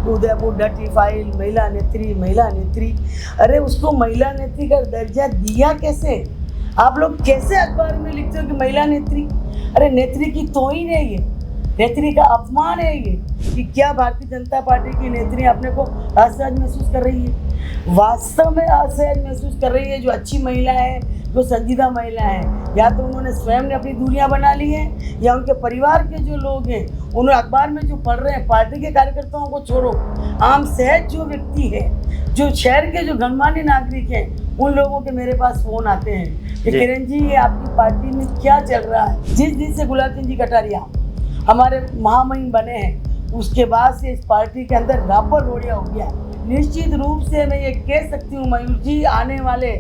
Udaipur डटी file, महिला नेत्री। अरे उसको महिला नेत्री का दर्जा दिया कैसे? आप लोग कैसे अखबार में लिखते हो कि महिला नेत्री? अरे नेत्री की तौहीन है ये, नेत्री का अपमान है ये कि क्या भारतीय जनता पार्टी की नेत्री अपने को असहज महसूस कर रही है? वास्तव में असहज महसूस कर रही है जो अच्छी महिला है, जो संजीदा महिला है। या तो उन्होंने स्वयं ने अपनी दूरियां बना ली हैं, या उनके परिवार के जो लोग हैं उन्होंने अखबार में जो पढ़ रहे हैं, पार्टी के कार्यकर्ताओं को छोड़ो, आम सहज जो व्यक्ति है, जो शहर के जो गणमान्य नागरिक हैं, उन लोगों के मेरे पास फ़ोन आते हैं कि किरण जी ये आपकी पार्टी में क्या चल रहा है। जिस दिन से गुलाब चंद जी कटारिया हमारे महामहिम बने हैं, उसके बाद से इस पार्टी के अंदर रापर रोड़िया हो गया। निश्चित रूप से मैं ये कह सकती हूँ मयूर जी, आने वाले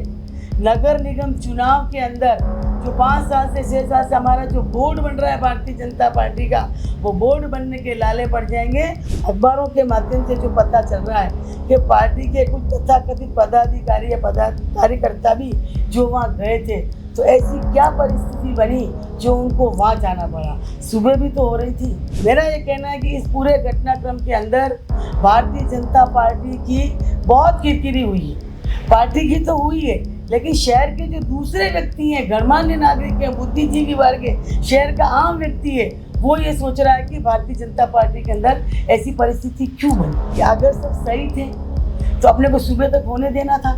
नगर निगम चुनाव के अंदर जो 5 साल से 6 साल से हमारा जो बोर्ड बन रहा है भारतीय जनता पार्टी का, वो बोर्ड बनने के लाले पड़ जाएंगे। अखबारों के माध्यम से जो पता चल रहा है कि पार्टी के कुछ तथाकथित पदाधिकारी या कार्यकर्ता भी जो वहाँ गए थे, तो ऐसी क्या परिस्थिति बनी जो उनको वहाँ जाना पड़ा? सुबह भी तो हो रही थी। मेरा ये कहना है कि इस पूरे घटनाक्रम के अंदर भारतीय जनता पार्टी की बहुत किरकिरी हुई है। पार्टी की तो हुई है, लेकिन शहर के जो दूसरे व्यक्ति हैं, गणमान्य नागरिक हैं, बुद्धिजीवी वर्ग है, शहर का आम व्यक्ति है, वो ये सोच रहा है कि भारतीय जनता पार्टी के अंदर ऐसी परिस्थिति क्यों बनी। कि अगर सब सही थे तो अपने को सुबह तक होने देना था,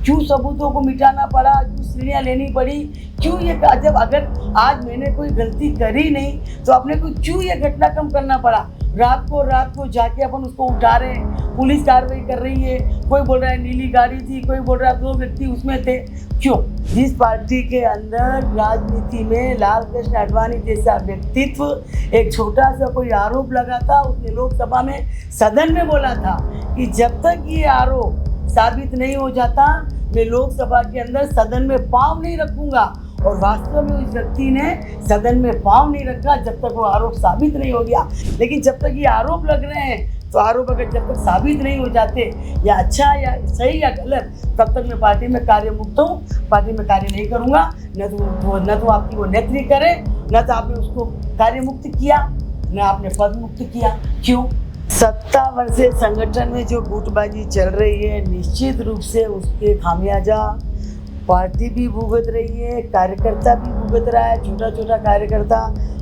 क्यों सबूतों को मिटाना पड़ा, क्यों सीढ़ियाँ लेनी पड़ी, क्यों ये जब अगर आज मैंने कोई गलती करी नहीं तो अपने को क्यों ये घटनाक्रम करना पड़ा? रात को जाके अपन उसको उठा रहे हैं, पुलिस कार्रवाई कर रही है, कोई बोल रहा है नीली गाड़ी थी, कोई बोल रहा है 2 व्यक्ति उसमें थे। क्यों? जिस पार्टी के अंदर राजनीति में लाल कृष्ण आडवाणी जैसा व्यक्तित्व एक छोटा सा कोई आरोप लगा था, उसने लोकसभा में सदन में बोला था कि जब तक ये आरोप साबित नहीं हो जाता मैं लोकसभा के अंदर सदन में पाँव नहीं रखूंगा। और वास्तव में उस व्यक्ति ने सदन में पाँव नहीं रखा जब तक वो आरोप साबित नहीं हो गया। लेकिन जब तक ये आरोप लग रहे हैं, तो आरोप अगर जब तक साबित नहीं हो जाते, या अच्छा या सही या गलत, तब तक मैं पार्टी में कार्य मुक्त हूँ, पार्टी में कार्य नहीं करूँगा। न तो आपकी वो नेत्री करे, न तो आपने उसको कार्य मुक्त किया, न आपने पद मुक्त किया। क्यों? 70 वर्षीय संगठन में जो गुटबाजी चल रही है, निश्चित रूप से उसके खामियाजा पार्टी भी भुगत रही है, कार्यकर्ता भी भुगत रहा है। छोटा कार्यकर्ता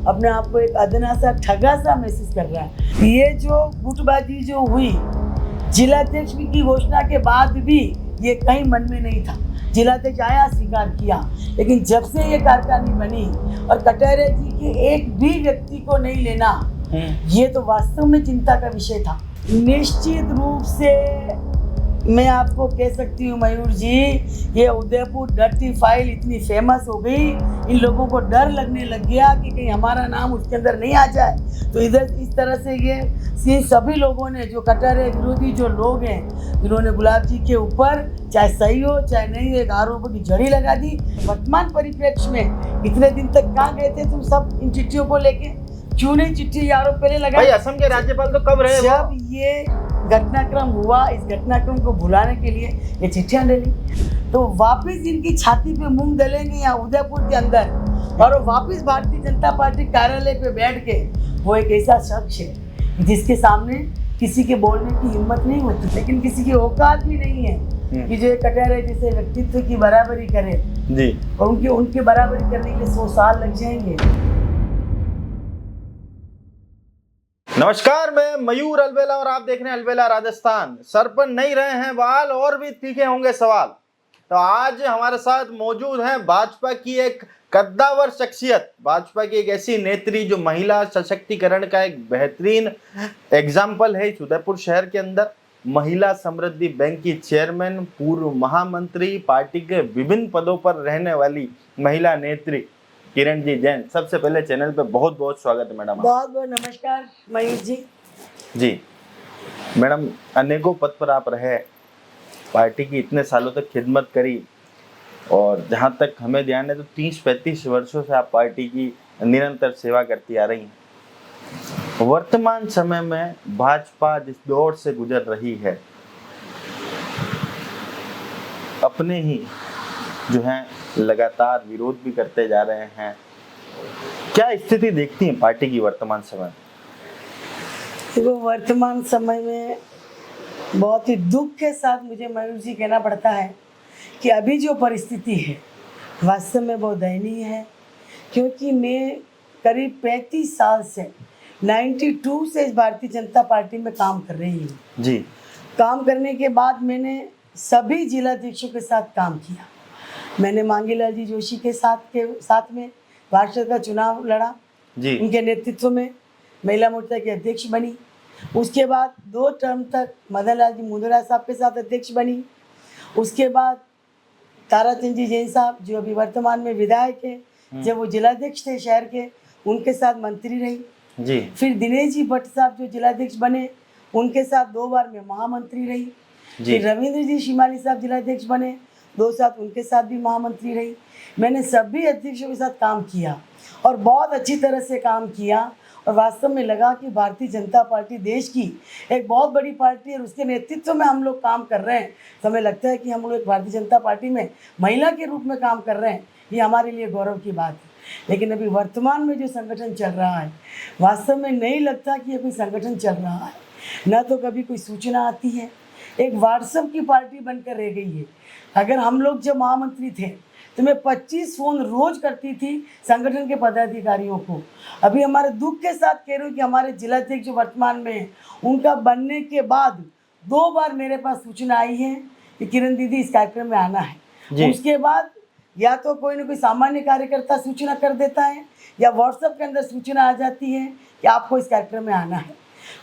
अपने आप को एक अदना सा ठगा सा महसूस कर रहा है। ये जो गुटबाजी जो हुई, जिलाध्यक्ष की घोषणा के बाद भी ये कहीं मन में नहीं था। जिलाध्यक्ष आया, स्वीकार किया, लेकिन जब से ये कार्यकारिणी बनी और कटारिया जी के एक भी व्यक्ति को नहीं लेना, ये तो वास्तव में चिंता का विषय था। निश्चित रूप से मैं आपको कह सकती हूँ मयूर जी, ये उदयपुर डटी फाइल इतनी फेमस हो गई, इन लोगों को डर लगने लग गया कि कहीं हमारा नाम उसके अंदर नहीं आ जाए। तो इधर इस तरह से ये सभी लोगों ने, जो कटारिया विरोधी जो लोग हैं, जिन्होंने गुलाब जी के ऊपर चाहे सही हो चाहे नहीं हो एक आरोपों की जड़ी लगा दी। वर्तमान परिप्रेक्ष्य में इतने दिन तक कहाँ गए थे तुम सब इन चिट्ठियों को लेके? क्यों नहीं चिट्ठी आरोप पहले लगाए? असम के राज्यपाल तो कब रहे? जब ये घटनाक्रम हुआ, इस घटनाक्रम को भुलाने के लिए ये चिट्ठियां डली, तो वापस इनकी छाती पे मूंग डलेंगे यहाँ उदयपुर के अंदर, और वापस भारतीय जनता पार्टी कार्यालय पे बैठ के वो एक ऐसा शख्स है जिसके सामने किसी के बोलने की हिम्मत नहीं होती, लेकिन किसी की औकात भी नहीं है कि जो कटारिया जैसे व्यक्तित्व की बराबरी करे जी, और उनकी बराबरी करने के लिए 100 साल लग जाएंगे। नमस्कार, मैं मयूर अलबेला और आप देख रहे हैं अलबेला राजस्थान। सर पर नहीं रहे हैं बाल और भी तीखे होंगे सवाल। तो आज हमारे साथ मौजूद हैं भाजपा की एक कद्दावर शख्सियत, भाजपा की एक ऐसी नेत्री जो महिला सशक्तिकरण का एक बेहतरीन एग्जाम्पल है। उदयपुर शहर के अंदर महिला समृद्धि बैंक की चेयरमैन, पूर्व महामंत्री, पार्टी के विभिन्न पदों पर रहने वाली महिला नेत्री किरण जी जैन। सबसे पहले चैनल पे बहुत बहुत स्वागत है मैडम। बहुत बहुत नमस्कार मयूर जी। जी मैडम, अनेकों पद पर आप रहे, पार्टी की इतने सालों तक खिदमत करी, और जहाँ तक हमें ध्यान है तो 30-35 वर्षों से आप पार्टी की निरंतर सेवा करती आ रही हैं। वर्तमान समय में भाजपा जिस दौर से गुजर रही है, अपने ही जो है लगातार विरोध भी करते जा रहे हैं, क्या स्थिति देखती हैं पार्टी की वर्तमान समय? देखो, वर्तमान समय में बहुत ही दुख के साथ मुझे मयूर जी कहना पड़ता है कि अभी जो परिस्थिति है वास्तव में बहुत दयनीय है, क्योंकि मैं करीब 35 साल से 92 से इस भारतीय जनता पार्टी में काम कर रही हूँ। जी। काम करने के बाद मैंने सभी जिलाध्यक्षों के साथ काम किया। मैंने मांगीलाल जी जोशी के साथ में पार्षद का चुनाव लड़ा। जी। उनके नेतृत्व में महिला मोर्चा के अध्यक्ष बनी। उसके बाद 2 टर्म तक मदन लाल जी मुंदरा साहब के साथ अध्यक्ष बनी। उसके बाद ताराचंद जी जैन साहब जो अभी वर्तमान में विधायक हैं, जब वो जिलाध्यक्ष थे शहर के, उनके साथ मंत्री रही। जी। फिर दिनेश जी भट्ट साहब जो जिलाध्यक्ष बने, उनके साथ 2 बार मैं महामंत्री रही। फिर रविंद्र जी शिमाली साहब जिलाध्यक्ष बने, 2 साथ उनके साथ भी महामंत्री रही। मैंने सभी अध्यक्षों के साथ काम किया और बहुत अच्छी तरह से काम किया, और वास्तव में लगा कि भारतीय जनता पार्टी देश की एक बहुत बड़ी पार्टी है और उसके नेतृत्व में हम लोग काम कर रहे हैं। तो हमें लगता है कि हम लोग एक भारतीय जनता पार्टी में महिला के रूप में काम कर रहे हैं, ये हमारे लिए गौरव की बात है। लेकिन अभी वर्तमान में जो संगठन चल रहा है, वास्तव में नहीं लगता कि ये कोई संगठन चल रहा है। न तो कभी कोई सूचना आती है, एक व्हाट्सएप की पार्टी बनकर रह गई है। अगर हम लोग जब महामंत्री थे तो मैं 25 फ़ोन रोज करती थी संगठन के पदाधिकारियों को। अभी हमारे दुख के साथ कह रही हूँ कि हमारे जिलाध्यक्ष जो वर्तमान में हैं, उनका बनने के बाद 2 बार मेरे पास सूचना आई है कि किरण दीदी इस कार्यक्रम में आना है। उसके बाद या तो कोई ना कोई सामान्य कार्यकर्ता सूचना कर देता है या व्हाट्सएप के अंदर सूचना आ जाती है कि आपको इस कार्यक्रम में आना है।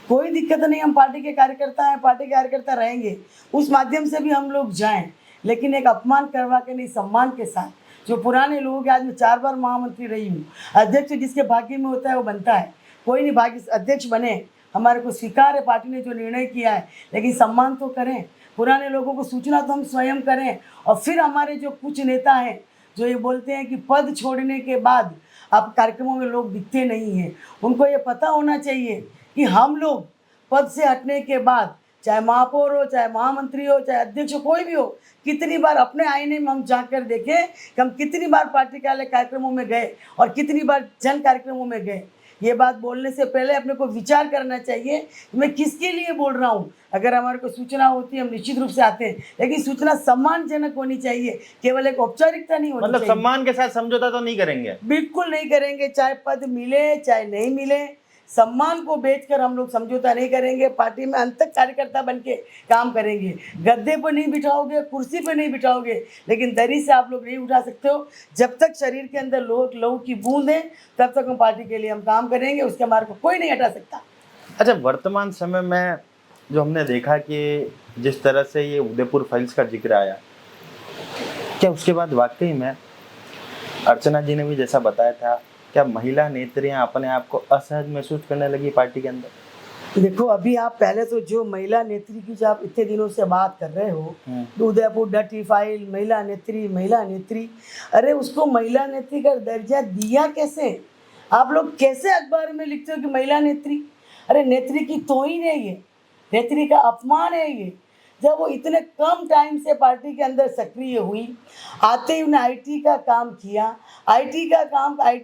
कोई दिक्कत नहीं, हम पार्टी के कार्यकर्ता हैं, पार्टी के कार्यकर्ता रहेंगे, उस माध्यम से भी हम लोग जाएं, लेकिन एक अपमान करवा के नहीं, सम्मान के साथ। जो पुराने लोग हैं, आज मैं 4 बार महामंत्री रही हूँ। अध्यक्ष जिसके भाग्य में होता है वो बनता है, कोई नहीं भाग्य अध्यक्ष बने, हमारे को स्वीकार है पार्टी ने जो निर्णय किया है, लेकिन सम्मान तो करें। पुराने लोगों को सूचना तो हम स्वयं करें। और फिर हमारे जो कुछ नेता हैं जो ये बोलते हैं कि पद छोड़ने के बाद अब कार्यक्रमों में लोग दिखते नहीं हैं, उनको ये पता होना चाहिए कि हम लोग पद से हटने के बाद, चाहे महापौर हो, चाहे महामंत्री हो, चाहे अध्यक्ष हो, कोई भी हो, कितनी बार अपने आईने में हम झांक कर देखें कि हम कितनी बार पार्टी कार्यालय कार्यक्रमों में गए और कितनी बार जन कार्यक्रमों में गए। ये बात बोलने से पहले अपने को विचार करना चाहिए कि मैं किसके लिए बोल रहा हूँ। अगर हमारे को सूचना होती है हम निश्चित रूप से आते हैं, लेकिन सूचना सम्मानजनक होनी चाहिए, केवल एक औपचारिकता नहीं होनी चाहिए। सम्मान के साथ समझौता तो नहीं करेंगे? बिल्कुल नहीं करेंगे, चाहे पद मिले चाहे नहीं मिले, सम्मान को बेचकर हम लोग समझौता नहीं करेंगे। पार्टी में अंत तक कार्यकर्ता बन के काम करेंगे। गद्दे पर नहीं बिठाओगे, कुर्सी पर नहीं बिठाओगे, लेकिन दरी से आप लोग नहीं उठा सकते हो। जब तक शरीर के अंदर लहू की बूंद है तब तक हम पार्टी के लिए हम काम करेंगे, उसके मार्ग को कोई नहीं हटा सकता। अच्छा, वर्तमान समय में जो हमने देखा कि जिस तरह से ये उदयपुर फाइल्स का जिक्र आया, क्या उसके बाद वाकई में अर्चना जी ने भी जैसा बताया था, क्या महिला नेत्रियां अपने आप को असहज महसूस करने लगी पार्टी के अंदर? देखो, अभी आप पहले तो जो महिला नेत्री की जो आप इतने दिनों से बात कर रहे हो, उदयपुर डटी फाइल, महिला नेत्री, अरे उसको महिला नेत्री का दर्जा दिया कैसे? आप लोग कैसे अखबार में लिखते हो कि महिला नेत्री? अरे नेत्री की तौहीन है ये, नेत्री का अपमान है ये। जब वो इतने कम टाइम से पार्टी के अंदर सक्रिय हुई, आते ही उन्हें आईटी का काम किया, आईटी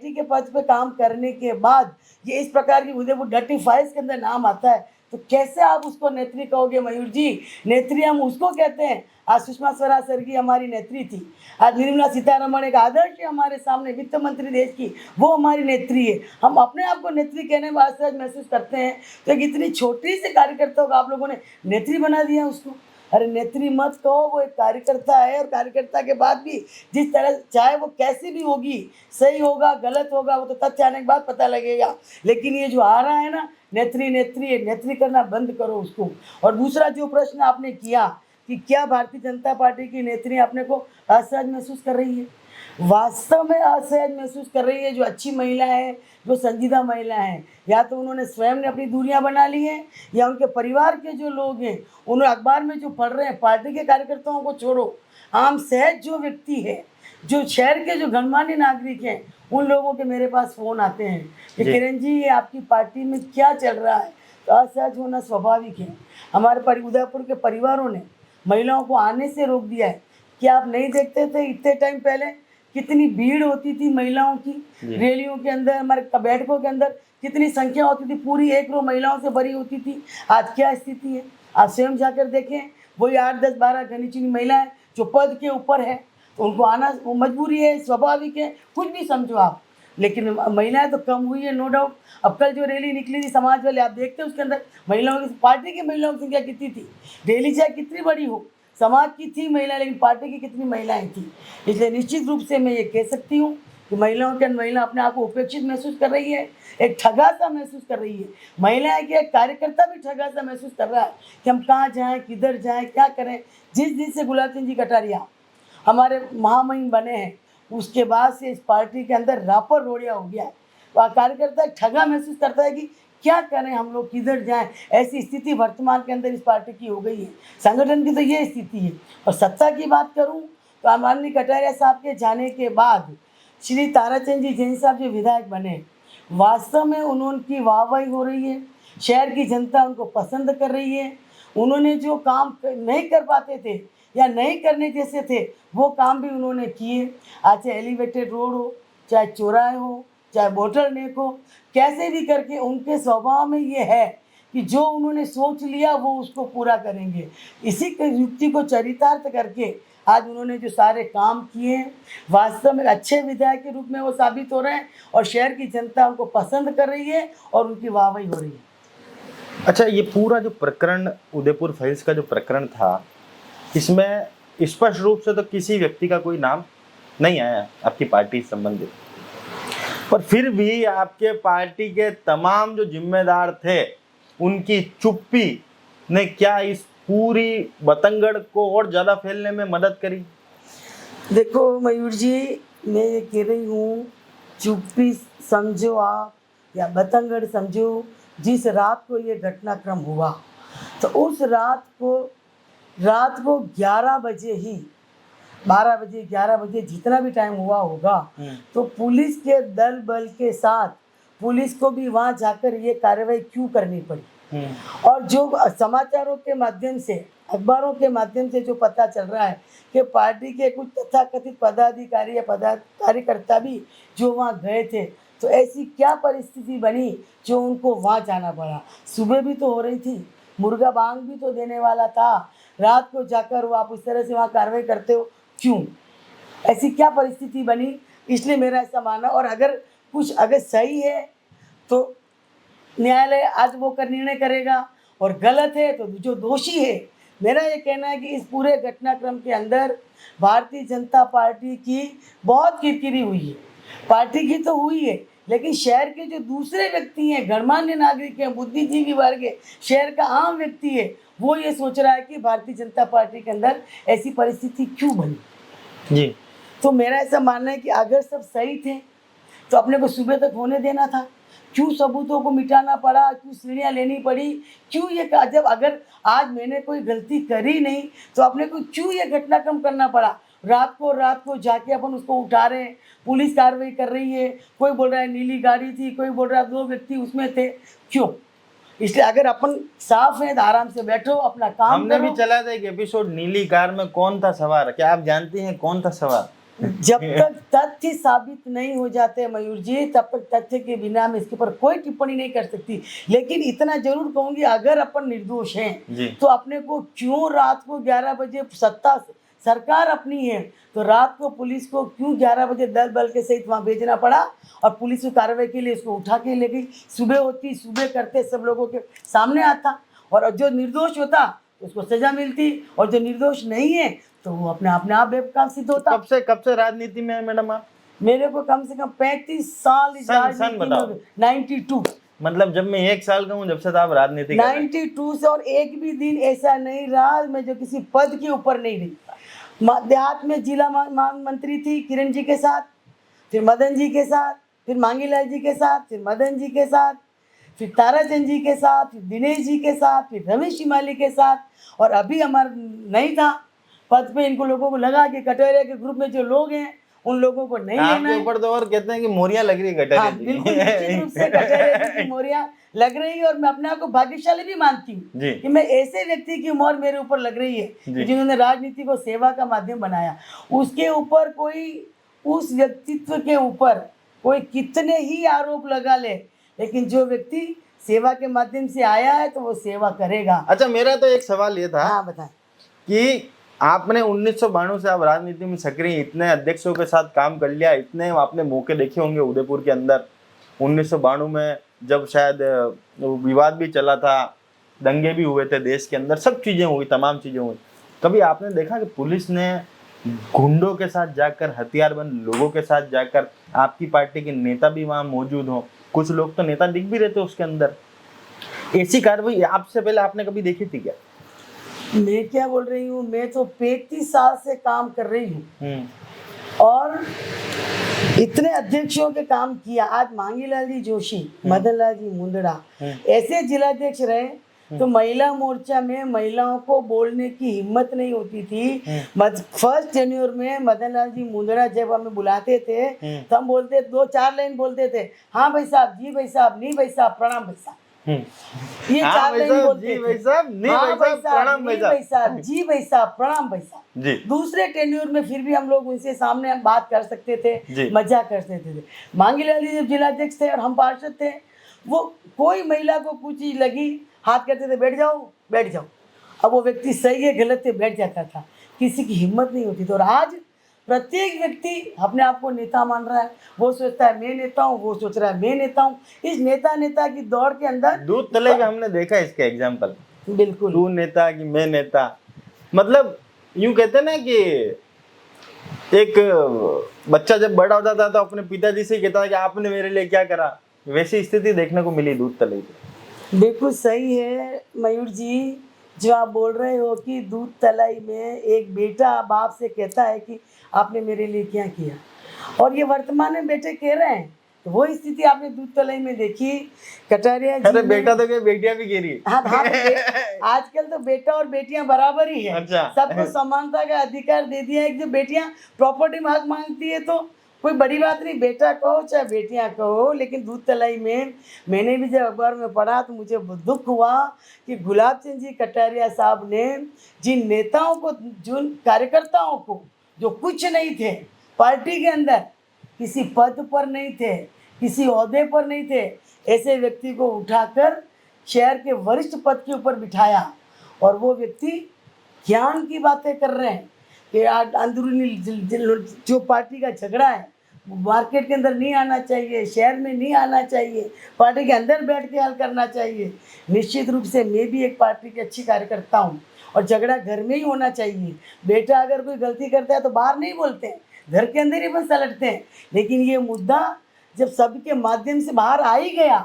के पद पे काम करने के बाद ये इस प्रकार की उदयपुर डटी फाइल्स के अंदर नाम आता है, तो कैसे आप उसको नेत्री कहोगे? मयूर जी, नेत्री हम उसको कहते हैं। आज सुषमा स्वराज स्वर्गीय हमारी नेत्री थी, आज निर्मला सीतारमण एक आदर्श है हमारे सामने, वित्त मंत्री देश की, वो हमारी नेत्री है। हम अपने आप को नेत्री कहने में असहज महसूस करते हैं, तो एक इतनी छोटी सी कार्यकर्ता को आप लोगों ने नेत्री बना दिया उसको। अरे नेत्री मत कहो, वो एक कार्यकर्ता है, और कार्यकर्ता के बाद भी जिस तरह, चाहे वो कैसी भी होगी, सही होगा गलत होगा वो तो तथ्य आने के बाद पता लगेगा, लेकिन ये जो आ रहा है ना, नेत्री करना बंद करो उसको। और दूसरा जो प्रश्न आपने किया कि क्या भारतीय जनता पार्टी की नेत्रियां अपने को असहज महसूस कर रही है, वास्तव में असहज महसूस कर रही है। जो अच्छी महिला है, जो संजीदा महिला है, या तो उन्होंने स्वयं ने अपनी दूरियां बना ली हैं, या उनके परिवार के जो लोग हैं उन्होंने अखबार में जो पढ़ रहे हैं, पार्टी के कार्यकर्ताओं को छोड़ो, आम सहज जो व्यक्ति है, जो शहर के जो गणमान्य नागरिक हैं, उन लोगों के मेरे पास फ़ोन आते हैं कि किरण जी ये आपकी पार्टी में क्या चल रहा है। तो असहज होना स्वाभाविक है। हमारे उदयपुर के परिवारों ने महिलाओं को आने से रोक दिया है। क्या आप नहीं देखते थे इतने टाइम पहले कितनी भीड़ होती थी महिलाओं की रैलियों के अंदर, हमारे बैठकों के अंदर कितनी संख्या होती थी, पूरी एक रो महिलाओं से भरी होती थी। आज क्या स्थिति है आप स्वयं जाकर देखें। वही 8, 10, 12 घनी चुनी महिलाएं जो पद के ऊपर है, तो उनको आना वो मजबूरी है, स्वाभाविक है, कुछ भी समझो आप, लेकिन महिलाएं तो कम हुई है नो डाउट। अब कल जो रैली निकली थी समाज वाले, आप देखते हैं उसके अंदर महिलाओं की, पार्टी की महिलाओं की संख्या कितनी थी। रैली चाहे कितनी बड़ी हो, समाज की थी महिला, लेकिन पार्टी की कितनी महिलाएं थी। इसलिए निश्चित रूप से मैं ये कह सकती हूँ कि महिलाओं के महिला अपने आप को उपेक्षित महसूस कर रही है, एक ठगा सा महसूस कर रही है। महिलाएं के एक कार्यकर्ता भी ठगा सा महसूस कर रहा है कि हम कहाँ जाएं, किधर जाएं, क्या करें। जिस दिन से गुलाब चंद जी कटारिया हमारे महामहिम बने हैं, उसके बाद से इस पार्टी के अंदर रापर रोड़िया हो गया है। वह कार्यकर्ता ठगा महसूस करता है कि क्या करें हम लोग, किधर जाएं। ऐसी स्थिति वर्तमान के अंदर इस पार्टी की हो गई है। संगठन की तो ये स्थिति है। और सत्ता की बात करूं तो माननीय कटारिया साहब के जाने के बाद श्री ताराचंद जी जैन साहब जो विधायक बने, वास्तव में उनकी वाहवाही हो रही है। शहर की जनता उनको पसंद कर रही है। उन्होंने जो काम नहीं कर पाते थे या नहीं करने जैसे थे, वो काम भी उन्होंने किए। आज चाहे एलिवेटेड रोड हो, चाहे चौराहे हो, चाहे बोटल नेक हो, कैसे भी करके उनके स्वभाव में ये है कि जो उन्होंने सोच लिया वो उसको पूरा करेंगे। इसी युक्ति को चरितार्थ करके आज उन्होंने जो सारे काम किए हैं, वास्तव में अच्छे विधायक के रूप में वो साबित हो रहे हैं और शहर की जनता उनको पसंद कर रही है और उनकी वाहवाही हो रही है। अच्छा, ये पूरा जो प्रकरण उदयपुर फाइल्स का जो प्रकरण था, इसमें स्पष्ट रूप से तो किसी व्यक्ति का कोई नाम नहीं आया आपकी पार्टी से संबंधित, पर फिर भी आपके पार्टी के तमाम जो जिम्मेदार थे उनकी चुप्पी ने क्या इस पूरी बतंगड़ को और ज़्यादा फैलने में मदद करी? देखो मयूर जी, मैं ये कह रही हूँ, चुप्पी समझो आप या बतंगड़ समझो, जिस रात को ये घटनाक्रम हुआ तो उस रात को 11 बजे ही, 12 बजे 11 बजे जितना भी टाइम हुआ होगा, तो पुलिस के दल बल के साथ पुलिस को भी वहाँ जाकर ये कार्रवाई क्यों करनी पड़ी। और जो समाचारों के माध्यम से, अखबारों के माध्यम से जो पता चल रहा है कि पार्टी के कुछ तथाकथित पदाधिकारी या कार्यकर्ता भी जो वहाँ गए थे, तो ऐसी क्या परिस्थिति बनी जो उनको वहाँ जाना पड़ा। सुबह भी तो हो रही थी, मुर्गा बांग भी तो देने वाला था, रात को जाकर वो आप उस तरह से वहाँ कार्रवाई करते हो क्यों? ऐसी क्या परिस्थिति बनी? इसलिए मेरा ऐसा मानना, और अगर सही है तो न्यायालय आज वो निर्णय करेगा, और गलत है तो जो दोषी है, मेरा ये कहना है कि इस पूरे घटनाक्रम के अंदर भारतीय जनता पार्टी की बहुत किरकिरी हुई है। पार्टी की तो हुई है, लेकिन शहर के जो दूसरे व्यक्ति हैं, गणमान्य नागरिक हैं, बुद्धिजीवी वर्ग है, शहर का आम व्यक्ति है, वो ये सोच रहा है कि भारतीय जनता पार्टी के अंदर ऐसी परिस्थिति क्यों बनी जी। तो मेरा ऐसा मानना है कि अगर सब सही थे तो अपने को सुबह तक होने देना था। क्यों सबूतों को मिटाना पड़ा, क्यों सीढ़ियाँ लेनी पड़ी, क्यों ये, जब अगर आज मैंने कोई गलती करी नहीं तो अपने को क्यों ये घटनाक्रम करना पड़ा। रात को जाके अपन उसको उठा रहे हैं, पुलिस कार्रवाई कर रही है, कोई बोल रहा है नीली गाड़ी थी, कोई बोल रहा है 2 व्यक्ति उसमें थे, क्यों? इसलिए अगर अपन साफ है तो आराम से बैठो, अपना काम हमने करो। भी चला था एक एपिसोड, नीली कार में कौन था सवार, क्या आप जानती हैं कौन था सवार? जब तक तथ्य साबित नहीं हो जाते मयूर जी, तब तक तथ्य के बिना मैं इसके ऊपर कोई टिप्पणी नहीं कर सकती। लेकिन इतना जरूर कहूंगी, अगर अपन निर्दोष हैं तो अपने को क्यों रात को 11 बजे, सरकार अपनी है तो रात को पुलिस को क्यों 11 बजे दल बल के सहित वहाँ भेजना पड़ा, और पुलिस की कार्रवाई के लिए उसको उठा के ले गई। सुबह करते सब लोगों के सामने आता, और जो निर्दोष होता उसको सजा मिलती, और जो निर्दोष नहीं है तो वो अपने आप बेवकूफ सिद्ध होता। कब से राजनीति में है मैडम आप? मेरे को कम से कम 35 साल सन बताओ। 92, मतलब जब मैं 1 साल का हूँ जब से आप राजनीति 92 से, और एक भी दिन ऐसा नहीं रहा मैं जो किसी पद के ऊपर नहीं रही। देहात में जिला मंत्री थी किरण जी के साथ, फिर मदन जी के साथ, फिर मांगीलाल जी के साथ, फिर मदन जी के साथ, फिर ताराचंद जी के साथ, फिर दिनेश जी के साथ, फिर रमेश शिमाली के साथ, और अभी हमारा नहीं था पद पे। इनको लोगों को लगा कि कटोरिया के ग्रुप में जो लोग हैं उन लोगों को नहीं लेना है। ऊपर तो और कहते हैं कि मोरियां लग रही है कटोरिया की। बिल्कुल निश्चित रूप से कटोरिया की मोरियां लग रही है, और मैं अपने आप को भाग्यशाली भी मानती हूँ कि मैं ऐसे व्यक्ति की मोहर मेरे ऊपर लग रही है जिन्होंने राजनीति को सेवा का माध्यम बनाया। उसके ऊपर कोई उस व्यक्तित्व के ऊपर कोई कितने ही आरोप लगा ले, लेकिन जो व्यक्ति सेवा के माध्यम से आया है तो वो सेवा करेगा। अच्छा, मेरा तो एक सवाल ये था हाँ बताएं। कि आपने 1992 से आप राजनीति में सक्रिय, इतने अध्यक्षों के साथ काम कर लिया, इतने आपने मौके देखे होंगे उदयपुर के अंदर। 1992 में जब शायद विवाद भी चला था, दंगे भी हुए थे देश के अंदर, सब चीजें हुई, तमाम चीजें हुई, कभी आपने देखा कि पुलिस ने गुंडों के साथ जाकर, हथियारबंद लोगों के साथ जाकर, आपकी पार्टी के नेता भी वहां मौजूद हो, कुछ लोग तो नेता दिख भी रहे थे उसके अंदर, ऐसी कार्रवाई आपसे पहले आपने कभी देखी थी क्या? मैं क्या बोल रही हूँ, मैं तो 35 साल से काम कर रही हूँ और इतने अध्यक्षों के काम किया। आज मांगीलाल जी जोशी, मदन लाल जी मुंदड़ा ऐसे जिलाध्यक्ष रहे, तो महिला मोर्चा में महिलाओं को बोलने की हिम्मत नहीं होती थी। फर्स्ट टेन्योर में मदन लाल जी मुंदड़ा जब हमें बुलाते थे तो हम बोलते 2-4 लाइन बोलते थे, हाँ भाई साहब, जी भाई साहब, नहीं भाई साहब, प्रणाम भाई साहब, ये 4 लाइन बोलते थे। जी भाई साहब, नहीं भाई साहब, प्रणाम भाई साहब, जी भाई साहब, प्रणाम भाई साहब। जी। दूसरे टेन्योर में फिर भी हम लोग उनसे सामने बात कर सकते जी। थे, मजाक कर सकते थे। मांगीलाल जी जब जिलाध्यक्ष थे और हम पार्षद थे, वो कोई महिला को कुछ चीज लगी, हाथ करते थे, बैठ जाओ बैठ जाओ। अब वो व्यक्ति सही है गलत है बैठ जाता था, किसी की हिम्मत नहीं होती थी। और आज प्रत्येक व्यक्ति अपने आप को नेता मान रहा है, वो सोचता है मैं नेता हूँ, वो सोच रहा है मैं नेता हूँ। इस नेता की दौड़ के अंदर दूध तले का हमने देखा इसका एग्जाम्पल, बिल्कुल, तू नेता कि मैं नेता, मतलब यूं कहते ना कि एक बच्चा जब बड़ा होता था तो अपने पिताजी से कहता था कि आपने मेरे लिए क्या करा, वैसी स्थिति देखने को मिली दूध तले की। बिल्कुल सही है मयूर जी, जो आप बोल रहे हो कि दूध तलाई में एक बेटा बाप से कहता है कि आपने मेरे लिए क्या किया, और ये वर्तमान में बेटे कह रहे हैं, तो वो स्थिति आपने दूध तलाई में देखी। कटारिया जी, अरे बेटा तो क्या, बेटियां भी कह रही है। हाँ आजकल तो बेटा और बेटियां बराबर ही है। अच्छा। सबको समानता का अधिकार दे दिया है कि जो बेटियां प्रॉपर्टी में हक मांगती है तो कोई बड़ी बात नहीं, बेटा कहो चाहे बेटियां कहो। लेकिन दूध तलाई में मैंने भी जब अखबार में पढ़ा तो मुझे दुख हुआ कि गुलाब चंद जी कटारिया साहब ने जिन नेताओं को, जिन कार्यकर्ताओं को जो कुछ नहीं थे पार्टी के अंदर, किसी पद पर नहीं थे, किसी ओहदे पर नहीं थे, ऐसे व्यक्ति को उठाकर शहर के वरिष्ठ पद के ऊपर बिठाया। और वो व्यक्ति ज्ञान की बातें कर रहे हैं कि आज अंदरूनी जो पार्टी का झगड़ा है मार्केट के अंदर नहीं आना चाहिए, शहर में नहीं आना चाहिए, पार्टी के अंदर बैठ के हल करना चाहिए। निश्चित रूप से मैं भी एक पार्टी की अच्छी कार्यकर्ता हूँ और झगड़ा घर में ही होना चाहिए। बेटा अगर कोई गलती करता है तो बाहर नहीं बोलते हैं, घर के अंदर ही बस सलटते हैं। लेकिन ये मुद्दा जब सबके माध्यम से बाहर आ ही गया,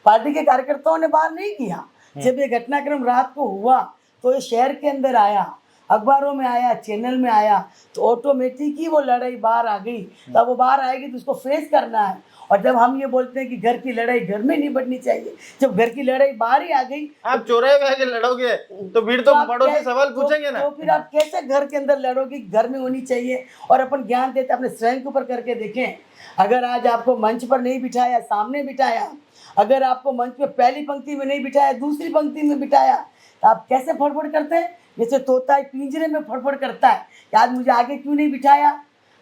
पार्टी के कार्यकर्ताओं ने बाहर नहीं किया, जब ये घटनाक्रम रात को हुआ तो ये शहर के अंदर आया, अखबारों में आया, चैनल में आया, तो ऑटोमेटिक ही वो लड़ाई बाहर आ गई। तब वो बाहर आएगी तो उसको फेस करना है। और जब हम ये बोलते हैं कि घर की लड़ाई घर में नहीं बढ़नी चाहिए, जब घर की लड़ाई बाहर ही आ गई, आप चौराहे में आके लड़ोगे तो फिर तो पड़ोसी सवाल पूछेंगे ना, तो फिर आप कैसे घर के अंदर लड़ोगे? घर में होनी चाहिए। और अपन ज्ञान देते अपने स्वयं के ऊपर करके देखें। अगर आज आपको मंच पर नहीं बिठाया, सामने बिठाया, अगर आपको मंच पे पहली पंक्ति में नहीं बिठाया, दूसरी पंक्ति में बिठाया, तो आप कैसे फड़फड़ करते हैं? जैसे तोता है पिंजरे में फड़फड़ करता है कि आज मुझे आगे क्यों नहीं बिठाया,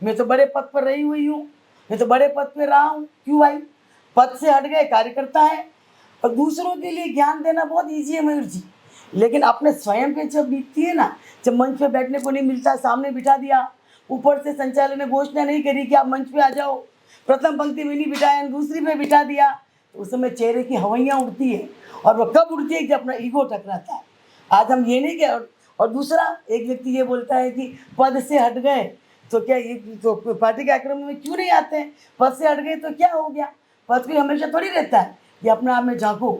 मैं तो बड़े पद पर रही हुई हूँ, मैं तो बड़े पद पे रहा हूँ, क्यों भाई? पद से हट गए, कार्यकर्ता है। और दूसरों के लिए ज्ञान देना बहुत ईजी है मयूर जी, लेकिन अपने स्वयं पे जब बीतती है ना, जब मंच पे बैठने को नहीं मिलता, सामने बिठा दिया, ऊपर से संचालक ने घोषणा नहीं करी कि आप मंच पे आ जाओ, प्रथम पंक्ति में नहीं बिठाया, दूसरी पे बिठा दिया, तो उस समय चेहरे की हवाइयाँ उड़ती है। और वह कब उड़ती है? जब अपना ईगो टकराता है। आज हम ये नहीं कह। और दूसरा, एक व्यक्ति ये बोलता है कि पद से हट गए तो क्या, ये तो पार्टी के कार्यक्रम में क्यों नहीं आते हैं? पद से हट गए तो क्या हो गया? पद भी हमेशा थोड़ी रहता है। ये अपने आप में झांको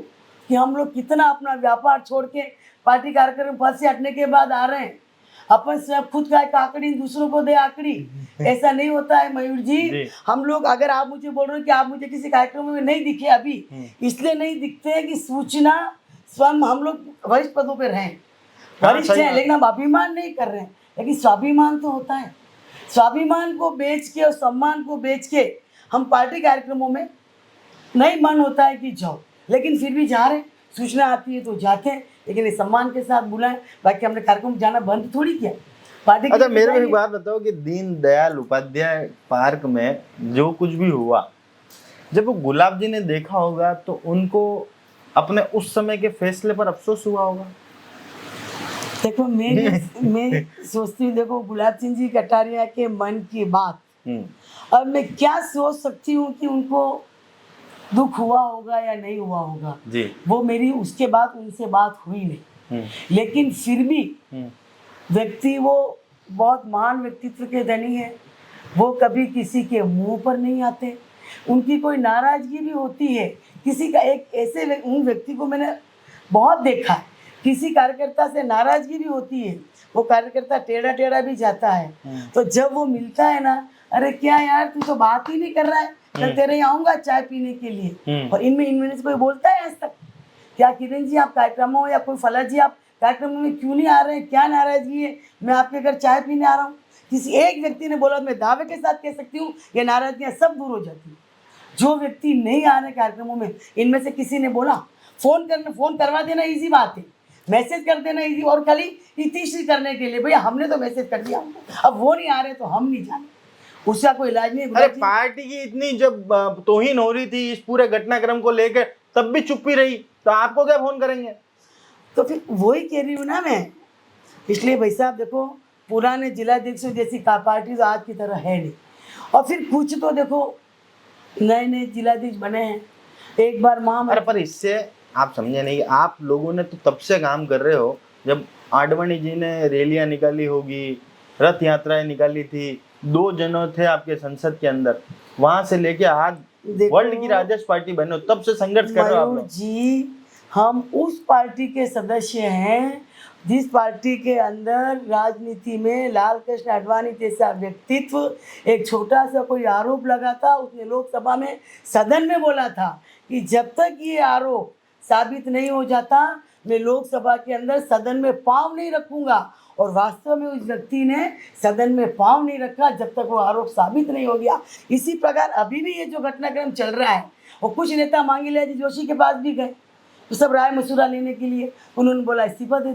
कि हम लोग कितना अपना व्यापार छोड़ के पार्टी कार्यक्रम पद से हटने के बाद आ रहे हैं। अपन स्वयं खुद का एक आकड़ी दूसरों को दे आकड़ी, ऐसा नहीं होता है मयूर जी। हम लोग, अगर आप मुझे बोल रहे हो कि आप मुझे किसी कार्यक्रम में नहीं दिखे अभी, इसलिए नहीं दिखते हैं कि सूचना स्वयं हम लोग वरिष्ठ पदों पर रहें, वरिष्ठ हैं, लेकिन हम अभिमान नहीं कर रहे हैं। लेकिन स्वाभिमान तो होता है। स्वाभिमान को बेच के और सम्मान को बेच के हम पार्टी कार्यक्रमों में नहीं मन होता है कि जाओ, लेकिन फिर भी जा रहे हैं। सूचना आती है तो जाते हैं, लेकिन ये सम्मान के साथ बुलाएं। बाकी हमने कार्यक्रम जाना बंद थोड़ी किया। पार्टी अच्छा के मेरे को एक लिए बात बताओ कि दीन दयाल उपाध्याय पार्क में जो कुछ भी हुआ, जब वो गुलाब जी ने देखा होगा तो उनको अपने उस समय के फैसले पर अफसोस हुआ होगा। देखो मैं सोचती हूँ, देखो गुलाब सिंह जी कटारिया के मन की बात, अब मैं क्या सोच सकती हूँ कि उनको दुख हुआ होगा या नहीं हुआ होगा जी। वो मेरी उसके बाद उनसे बात हुई नहीं, लेकिन फिर भी व्यक्ति वो बहुत महान व्यक्तित्व के धनी है, वो कभी किसी के मुंह पर नहीं आते, उनकी कोई नाराजगी भी होती है किसी का, एक ऐसे उन व्यक्ति को मैंने बहुत देखा है, किसी कार्यकर्ता से नाराजगी भी होती है, वो कार्यकर्ता टेढ़ा टेढ़ा भी जाता है, तो जब वो मिलता है ना, अरे क्या यार तू तो बात ही नहीं कर रहा है, कल तेरे यहाँ आऊंगा चाय पीने के लिए, और इनमें से कोई बोलता है आज तक क्या किरण जी आप कार्यक्रमों या कोई फला जी आप कार्यक्रमों में क्यों नहीं आ रहे हैं, क्या नाराजगी है, मैं आपके घर चाय पीने आ रहा हूँ, किसी एक व्यक्ति ने बोला, मैं दावे के साथ कह सकती हूँ ये नाराजगियाँ सब दूर हो जाती हैं। जो व्यक्ति नहीं आ रहे कार्यक्रमों में, इनमें से किसी ने बोला फोन करवा देना इजी बात है, मैसेज कर देना इजी, और खाली इतिश्री करने के लिए भैया हमने तो मैसेज कर दिया, अब वो नहीं आ रहे तो हम नहीं जाने, उसका कोई इलाज नहीं। अरे पार्टी की इतनी जब तौहीन हो रही थी इस पूरे घटनाक्रम को लेकर, तब भी चुप्पी रही, तो आपको क्या फोन करेंगे? तो फिर वही कह रही हूँ ना मैं, इसलिए भाई साहब देखो पुराने जिलाध्यक्षों जैसी पार्टी तो आज की तरह है नहीं, और फिर कुछ तो देखो नए नए जिलाधीश बने हैं, एक बार अरे पर इससे आप समझे नहीं, आप लोगों ने तो तब से काम कर रहे हो जब आडवाणी जी ने रैलियां निकाली होगी, रथ यात्राएं निकाली थी, 2 जनों थे आपके संसद के अंदर, वहां से लेके आज वर्ल्ड की राजस्व पार्टी बने हो, तब से संघर्ष कर रहे हो आप लोग। जी हम उस पार्टी के सदस्य हैं जिस पार्टी के अंदर राजनीति में लाल कृष्ण आडवाणी जैसा व्यक्तित्व एक छोटा सा कोई आरोप लगा था, उसने लोकसभा में सदन में बोला था कि जब तक ये आरोप साबित नहीं हो जाता मैं लोकसभा के अंदर सदन में पाँव नहीं रखूंगा, और वास्तव में उस व्यक्ति ने सदन में पाँव नहीं रखा जब तक वो आरोप साबित नहीं हो गया। इसी प्रकार अभी भी ये जो घटनाक्रम चल रहा है, और कुछ नेता मांगीलाल जोशी के पास भी गए तो सब राय मशूरा लेने के लिए, उन्होंने बोला इस्तीफा दे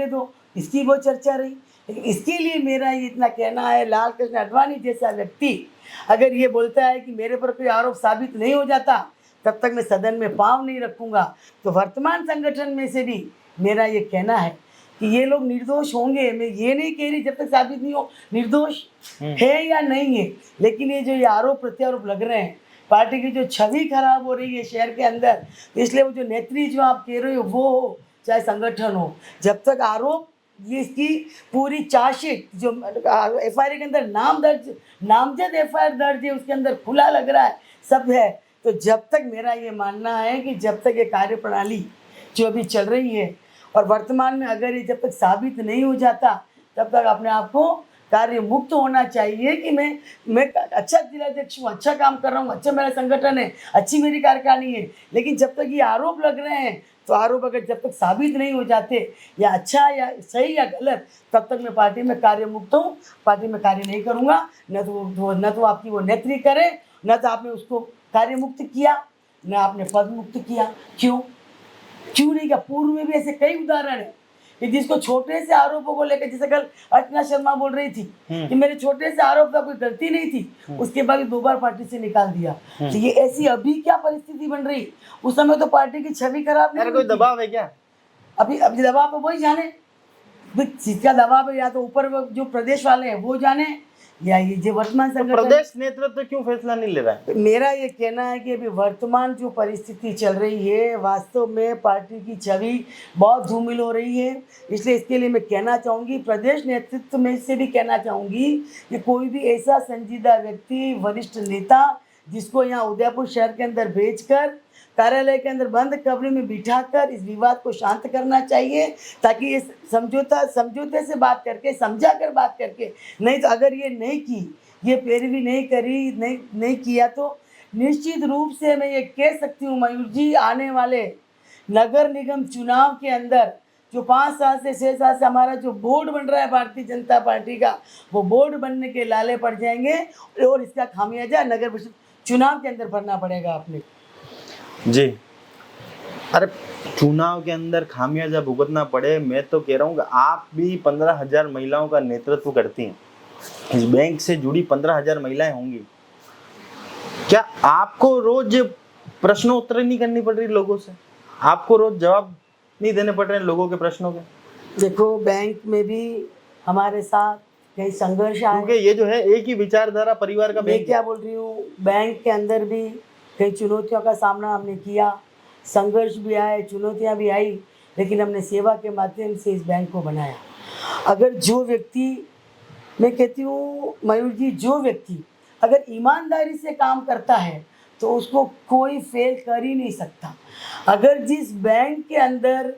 दो, इसकी वो चर्चा रही। लेकिन इसके लिए मेरा ये इतना कहना है, लाल कृष्ण आडवाणी जैसा व्यक्ति अगर ये बोलता है कि मेरे पर कोई आरोप साबित नहीं हो जाता तब तक मैं सदन में पाँव नहीं रखूंगा, तो वर्तमान संगठन में से भी मेरा ये कहना है कि ये लोग निर्दोष होंगे। मैं ये नहीं कह रही जब तक साबित नहीं हो निर्दोष है या नहीं है, लेकिन ये आरोप प्रत्यारोप लग रहे हैं, पार्टी की जो छवि खराब हो रही है शहर के अंदर, तो इसलिए वो जो नेत्री जो आप कह रहे हो वो हो चाहे संगठन हो, जब तक आरोप ये इसकी पूरी चार्जशीट जो FIR के अंदर नामजद FIR दर्ज है उसके अंदर खुला लग रहा है सब है, तो जब तक मेरा ये मानना है कि जब तक ये कार्यप्रणाली जो अभी चल रही है और वर्तमान में अगर ये जब तक साबित नहीं हो जाता तब तक अपने आप को कार्य मुक्त होना चाहिए कि मैं अच्छा जिलाध्यक्ष हूँ, अच्छा काम कर रहा हूँ, अच्छा मेरा संगठन है, अच्छी मेरी कार्यकारिणी है, लेकिन जब तक ये आरोप लग रहे हैं तो आरोप अगर जब तक साबित नहीं हो जाते या अच्छा या सही या गलत, तब तक मैं पार्टी में कार्य मुक्त हूँ, पार्टी में कार्य नहीं करूँगा। न तो आपकी वो नेत्री करे, न तो आपने उसको कार्य मुक्त किया, न आपने पद मुक्त किया। क्यों नहीं किया? पूर्व में भी ऐसे कई उदाहरण है कि जिसको छोटे से आरोपों को लेकर, जैसे कल अर्चना शर्मा बोल रही थी कि मेरे छोटे से आरोप का कोई गलती नहीं थी, उसके बाद 2 बार पार्टी से निकाल दिया। तो ये ऐसी अभी क्या परिस्थिति बन रही, उस समय तो पार्टी की छवि खराब नहीं, कोई दबाव है क्या? अभी दबाव है वही जाने, जिसका दबाव है या तो ऊपर जो प्रदेश वाले हैं वो जाने या ये जो वर्तमान संगठन प्रदेश नेतृत्व क्यों फैसला नहीं ले रहा है? मेरा ये कहना है कि अभी वर्तमान जो परिस्थिति चल रही है वास्तव में पार्टी की छवि बहुत धूमिल हो रही है, इसलिए इसके लिए मैं कहना चाहूँगी, प्रदेश नेतृत्व में से भी कहना चाहूँगी कि कोई भी ऐसा संजीदा व्यक्ति वरिष्ठ नेता जिसको यहाँ उदयपुर शहर के अंदर भेजकर कार्यालय के अंदर बंद कमरे में बिठाकर इस विवाद को शांत करना चाहिए, ताकि ये समझौते से बात करके, समझा कर बात करके, नहीं तो अगर ये नहीं की, ये पैरवी नहीं करी, नहीं किया तो निश्चित रूप से मैं ये कह सकती हूँ मयूर जी, आने वाले नगर निगम चुनाव के अंदर जो 5 साल से 6 साल से हमारा जो बोर्ड बन रहा है भारतीय जनता पार्टी का, वो बोर्ड बनने के लाले पड़ जाएंगे और इसका खामियाजा नगर परिषद चुनाव के अंदर भरना पड़ेगा आपने। जी अरे चुनाव के अंदर खामियाजा भुगतना पड़े, मैं तो कह रहा हूँ कि आप भी 15,000 महिलाओं का नेतृत्व करती हैं, इस बैंक से जुड़ी 15,000 महिलाएं होंगी, क्या आपको रोज प्रश्नोत्तरी नहीं करनी पड़ रही लोगों से? आपको रोज जवाब नहीं देने पड़ रहे हैं लोगों के प्रश्नों के? देखो, बैंक में भी हमारे साथ कई संघर्ष आए। क्योंकि ये जो है एक ही विचारधारा परिवार का मैं बैंक है। क्या बोल रही हूँ, बैंक के अंदर भी कई चुनौतियों का सामना हमने किया, संघर्ष भी आए, चुनौतियाँ भी आई, लेकिन हमने सेवा के माध्यम से इस बैंक को बनाया। अगर जो व्यक्ति, मैं कहती हूँ मयूर जी, जो व्यक्ति अगर ईमानदारी से काम करता है तो उसको कोई फेल कर ही नहीं सकता। अगर जिस बैंक के अंदर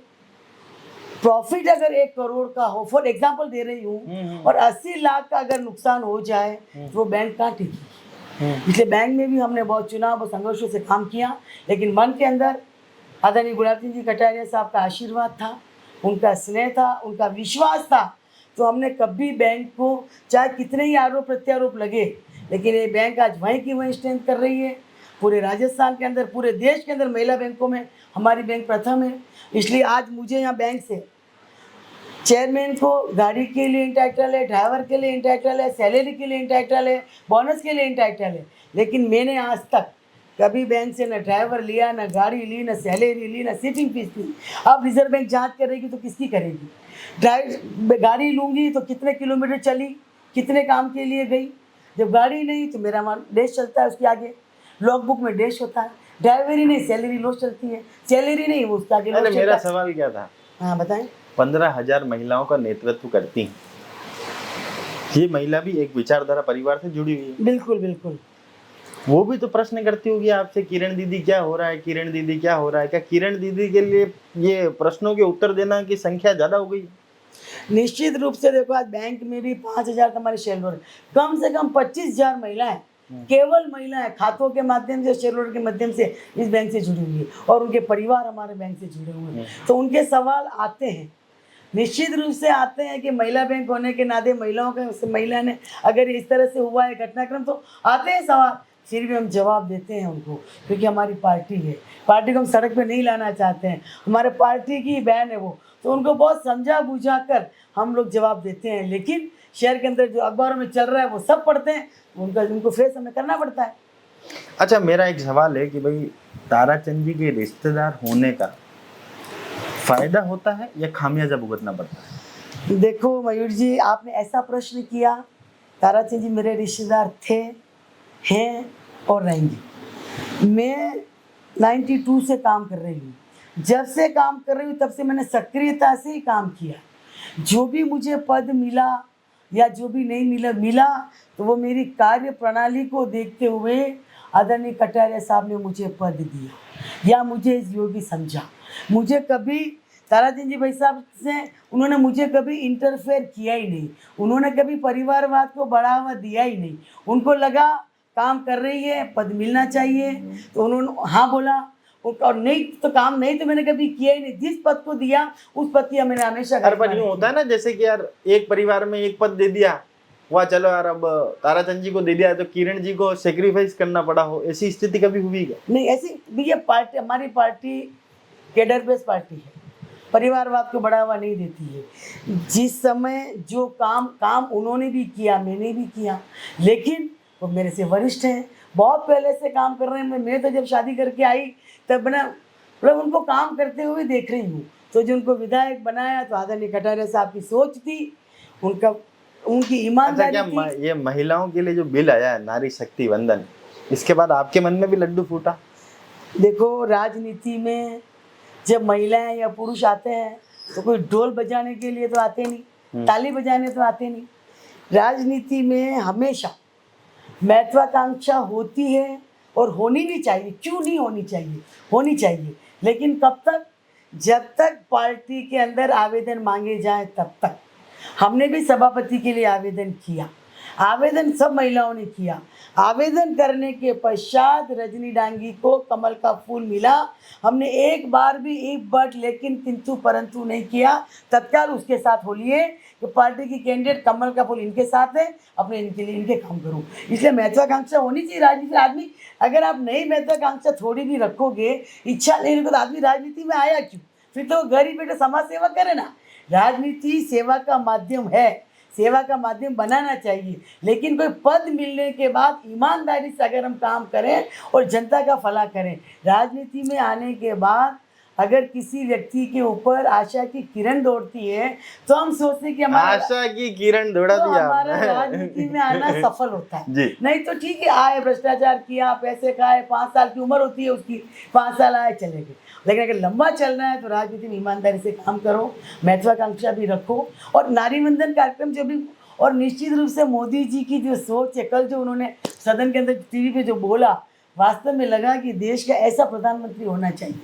प्रॉफिट अगर 1 करोड़ का हो, फॉर एग्जांपल दे रही हूँ, और 80 लाख का अगर नुकसान हो जाए तो वो बैंक कहाँ टिकी। इसलिए बैंक में भी हमने बहुत चुनाव और संघर्षों से काम किया, लेकिन मन के अंदर आदरणीय गुलाब सिंह जी कटारिया साहब का आशीर्वाद था, उनका स्नेह था, उनका विश्वास था, तो हमने कभी बैंक को, चाहे कितने ही आरोप प्रत्यारोप लगे, लेकिन ये बैंक आज वहीं की वहीं स्टैंड कर रही है। पूरे राजस्थान के अंदर, पूरे देश के अंदर महिला बैंकों में हमारी बैंक प्रथम है। इसलिए आज मुझे यहाँ बैंक से चेयरमैन को गाड़ी के लिए इंटाइटल है, ड्राइवर के लिए इंटाइटल है, सैलरी के लिए इंटाइटल है, बोनस के लिए इंटाइटल है, लेकिन मैंने आज तक कभी बैंक से न ड्राइवर लिया, न गाड़ी ली, न सैलरी ली, न सीटिंग फीस ली। अब रिजर्व बैंक जांच करेगी तो किसकी करेगी? गाड़ी लूँगी तो कितने किलोमीटर चली, कितने काम के लिए गई? जब गाड़ी नहीं तो मेरा डैश चलता है, उसके आगे लॉग बुक में डैश होता है। ड्राइवर ही नहीं, सैलरी लॉस चलती है, सैलरी नहीं, वो उसके आगे लॉस चलता है। मेरा सवाल क्या था? हाँ बताएं। 15,000 महिलाओं का नेतृत्व करती हैं, ये महिला भी एक विचारधारा परिवार से जुड़ी हुई है। बिल्कुल बिल्कुल। वो भी तो प्रश्न करती होगी आपसे, किरण दीदी क्या हो रहा है, किरण दीदी क्या हो रहा है? क्या किरण दीदी के लिए ये प्रश्नों के उत्तर देना की संख्या ज्यादा हो गई? निश्चित रूप से देखो, आज बैंक में भी 5,000 हमारे शेयर होल्डर, कम से कम 25,000 महिलाएं, केवल महिलाएं खातों के माध्यम से, शेयर होल्डर के माध्यम से इस बैंक से जुड़ी हुई है, और उनके परिवार हमारे बैंक से जुड़े हुए हैं। तो उनके सवाल आते हैं, निश्चित रूप से आते हैं कि महिला बैंक होने के नाते महिलाओं के, महिला ने अगर इस तरह से हुआ है घटनाक्रम, तो आते हैं सवाल, फिर भी हम जवाब देते हैं उनको, क्योंकि हमारी पार्टी है, पार्टी को हम सड़क पे नहीं लाना चाहते हैं, हमारे पार्टी की बहन है वो, तो उनको बहुत समझा बुझा कर हम लोग जवाब देते हैं। लेकिन शहर के अंदर जो अखबारों में चल रहा है वो सब पढ़ते हैं, उनको फेस हमें करना पड़ता है। अच्छा, मेरा एक सवाल है कि भाई ताराचंद जी के रिश्तेदार होने का फायदा होता है या खामियाजा भुगतना पड़ता है? देखो मयूर जी, आपने ऐसा प्रश्न किया, ताराचंद जी मेरे रिश्तेदार थे, हैं और रहेंगे। मैं 92 से काम कर रही हूँ, जब से काम कर रही हूँ तब से मैंने सक्रियता से ही काम किया। जो भी मुझे पद मिला या जो भी नहीं मिला तो वो मेरी कार्य प्रणाली को देखते हुए आदरणीय कटारिया साहब ने मुझे पद दिया या मुझे इस योग्य समझा। मुझे कभी ताराचंद जी भाई साहब से उन्होंने मुझे कभी इंटरफेयर किया ही नहीं, उन्होंने कभी परिवारवाद को बढ़ावा दिया ही नहीं। उनको लगा काम कर रही है, पद मिलना चाहिए, तो उन्होंने हाँ बोला, और नहीं तो काम नहीं तो मैंने कभी किया ही नहीं। जिस पद को दिया उस पद की मैंने हमेशा। हर बार यूँ होता है ना, जैसे कि यार एक परिवार में एक पद दे दिया, वाह चलो यार अब ताराचंद जी को दे दिया तो किरण जी को सेक्रीफाइस करना पड़ा हो, ऐसी स्थिति कभी हुई क्या? नहीं, ऐसी भैया पार्टी, हमारी पार्टी कैडर बेस्ड पार्टी है, परिवारवाद को बढ़ावा नहीं देती है। जिस समय जो काम उन्होंने भी किया, मैंने भी किया, लेकिन वो मेरे से वरिष्ठ हैं, बहुत पहले से काम कर रहे हैं। मैं तो जब शादी करके आई तब ना मतलब उनको काम करते हुए देख रही हूँ। तो जो उनको विधायक बनाया तो आदरणीय कटारिया साहब की सोच थी, उनकी ईमानदारी थी। ये महिलाओं के लिए जो बिल आया है नारी शक्ति वंदन, इसके बाद आपके मन में भी लड्डू फूटा? देखो, राजनीति में जब महिलाएं या पुरुष आते हैं तो कोई ढोल बजाने के लिए तो आते नहीं, ताली बजाने तो आते नहीं। राजनीति में हमेशा महत्वाकांक्षा होती है और होनी भी चाहिए। क्यों नहीं होनी चाहिए? होनी चाहिए, लेकिन कब तक? जब तक पार्टी के अंदर आवेदन मांगे जाए तब तक। हमने भी सभापति के लिए आवेदन किया, आवेदन सब महिलाओं ने किया। आवेदन करने के पश्चात रजनी डांगी को कमल का फूल मिला। हमने एक बार भी एक बट लेकिन किंतु परंतु नहीं किया। तत्काल उसके साथ हो लिए कि पार्टी की कैंडिडेट कमल का फूल इनके साथ है, अपने इनके लिए इनके काम करूँ। इसलिए महत्वाकांक्षा होनी चाहिए राजनीति। आदमी अगर आप नई महत्वाकांक्षा थोड़ी भी रखोगे, इच्छा नहीं रखो, तो आदमी राजनीति में आया क्यों? फिर तो घर ही बैठे समाज सेवा करे ना। राजनीति सेवा का माध्यम है, सेवा का माध्यम बनाना चाहिए। लेकिन कोई पद मिलने के बाद ईमानदारी से अगर हम काम करें और जनता का भला करें। राजनीति में आने के बाद अगर किसी व्यक्ति के ऊपर आशा की किरण दौड़ती है तो हम सोचते हैं कि हमारा आशा की किरण दौड़ा तो दिया हमारा आपने। राजनीति में आना सफल होता है। जी। नहीं तो ठीक है, आए भ्रष्टाचार किया, पैसे खाए, 5 साल की उम्र होती है उसकी, 5 साल आए चले गए। लेकिन अगर लंबा चलना है तो राजनीति में ईमानदारी से काम करो, महत्वाकांक्षा भी रखो। और नारी वंदन कार्यक्रम जो भी, और निश्चित रूप से मोदी जी की जो सोच है, कल जो उन्होंने सदन के अंदर टीवी पे जो बोला, वास्तव में लगा कि देश का ऐसा प्रधानमंत्री होना चाहिए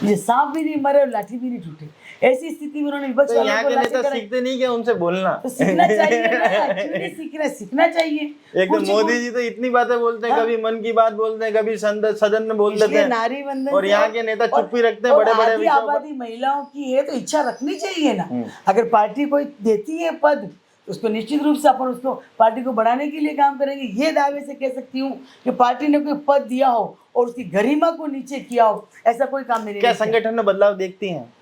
ये सांप भी नहीं मरे और लाठी भी नहीं टूटे। ऐसी स्थिति में उन्होंने विपक्ष तो वालों यहाँ को के लाठी नेता कराई। सीखते नहीं क्या उनसे बोलना? तो सीखना चाहिए ना, क्यों नहीं सीखना? सीखना चाहिए। एक तो कुछ मोदी जी तो इतनी बातें बोलते हैं, हाँ। कभी मन की बात बोलते हैं, कभी सदन में बोल देते इसलिए हैं, नारी वंदन और से- यहाँ के नेता चुप ही रखते हैं और बड़े-बड़े आधी विषयों पर। आबादी महिलाओं की है तो इच्छा रखनी चाहिए ना। अगर पार्टी कोई देती है पद, उसको निश्चित रूप से अपन उसको पार्टी को बढ़ाने के लिए काम करेंगे। ये दावे से कह सकती हूँ कि पार्टी ने कोई पद दिया हो और उसकी गरिमा को नीचे किया हो, ऐसा कोई काम मेरे क्या नहीं किया। संगठन में बदलाव देखती हैं?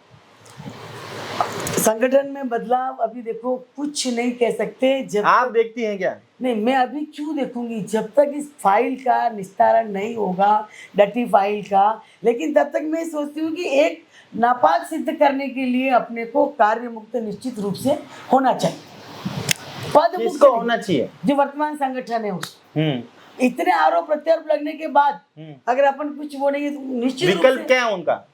संगठन में बदलाव अभी देखो कुछ नहीं कह सकते। जब आप देखती हैं क्या? नहीं, मैं अभी क्यों देखूंगी जब तक इस फाइल का निस्तारण नहीं होगा, डटी फाइल का। लेकिन तब तक मैं सोचती हूँ कि एक नापाक सिद्ध करने के लिए अपने को कार्य मुक्त निश्चित रूप से होना चाहिए। पद मुक्त किसको नहीं, होना चाहिए? जो वर्तमान संगठन है उस हम्म इतने आरोप प्रत्यारोप लगने के बाद हम्म। अगर अपन कुछ वो नहीं है तो निश्चित रूप विकल्प से क्या है उनका?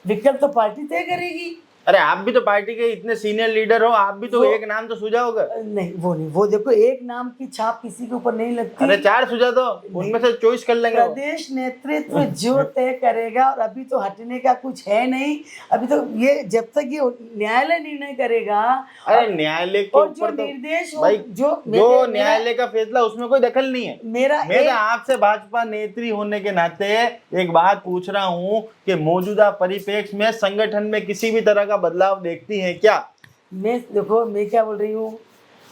विकल्प तो पार्टी तय करेगी। अरे आप भी तो पार्टी के इतने सीनियर लीडर हो, आप भी तो वो- एक नाम तो सुझाओगे। नहीं, वो नहीं, वो देखो एक नाम की छाप किसी के ऊपर नहीं लगती। अरे 4 सुझा दो, उनमें से चॉइस कर लेंगे वो। प्रदेश नेतृत्व जो तय करेगा, और अभी तो हटने का कुछ है नहीं। अभी तो ये जब तक ये न्यायालय निर्णय करेगा, अरे न्यायालय के और जो ऊपर तो निर्देश हो, भाई जो जो न्यायालय का फैसला उसमें कोई दखल नहीं है। मेरा मैं तो आपसे भाजपा नेत्री होने के नाते एक बात पूछ रहा हूँ कि मौजूदा परिप्रेक्ष्य में संगठन में किसी भी तरह का बदलाव देखती हैं क्या? मैं देखो, मैं क्या बोल रही हूँ,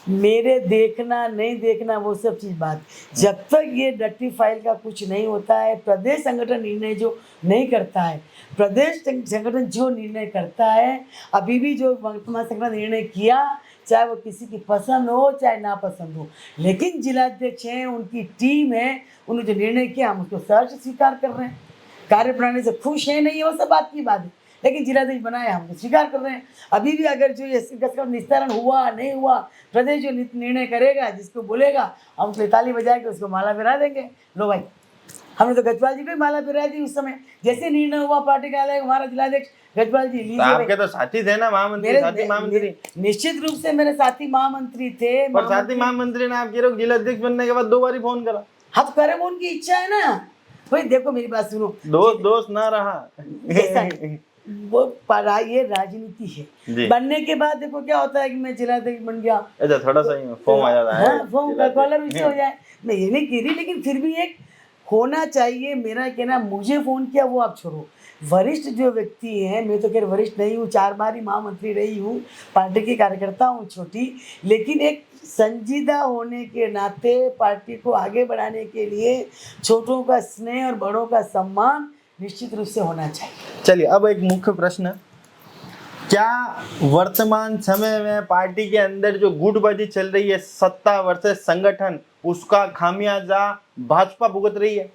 मेरे देखना नहीं देखना वो सब चीज बात। जब तक ये डटी फाइल का कुछ नहीं होता है, प्रदेश संगठन निर्णय जो नहीं करता है, प्रदेश संगठन जो निर्णय करता है, अभी भी जो वर्तमान संगठन निर्णय किया, चाहे वो किसी की पसंद हो चाहे नापसंद हो, लेकिन जिलाध्यक्ष हैं, उनकी टीम है, उन्होंने जो निर्णय किया हम उसको सहर्ष स्वीकार कर रहे हैं। कार्यप्रणाली से खुश है नहीं, वो सब बात की बात है, लेकिन जिलाध्यक्ष बनाया हम स्वीकार कर रहे हैं। अभी भी अगर जो ये निस्तारण हुआ नहीं हुआ, प्रदेश जो निर्णय करेगा, जिसको बोलेगा हम उसको ताली बजा के उसको माला पहरा देंगे। लो भाई, हमने तो गजपाल जी को ही माला पहरा दी उस समय, जैसे निर्णय हुआ पार्टी का अलग, हमारा जिलाध्यक्ष गजपाल जी लीजिए। आपके तो साथी थे ना महामंत्री, साथी महामंत्री। निश्चित रूप से मेरे साथी महामंत्री थे। पर साथी महामंत्री ने आपके लोग जिलाध्यक्ष बनने के बाद 2 बार फोन करा। हाँ तो करे, वो उनकी इच्छा है ना भाई। देखो मेरी बात सुनो, दोस्त ना रहा। ऐसा नहीं, वो पढ़ाई ये राजनीति जी। है। बनने के बाद देखो क्या होता है कि मैं जिलाध्यक्ष बन गया, अच्छा थोड़ा सा फॉर्म आ जाता है। हाँ, फॉर्म का कॉलर उससे हो जाए। मैं ये नहीं कह रही, लेकिन फिर भी एक होना चाहिए। मेरा कहना, मुझे फोन किया वो आप छोड़ो, वरिष्ठ जो व्यक्ति हैं, मैं तो खैर वरिष्ठ नहीं हूँ, 4 बार ही महामंत्री रही हूँ, पार्टी की कार्यकर्ता हूँ छोटी, लेकिन एक संजीदा होने के नाते पार्टी को आगे बढ़ाने के लिए छोटों का स्नेह और बड़ों का सम्मान निश्चित रूप से होना चाहिए। चलिए अब एक मुख्य प्रश्न, क्या वर्तमान समय में पार्टी के अंदर जो गुटबाजी चल रही है, सत्ता वर्सेस संगठन, उसका खामियाजा भाजपा भुगत रही है?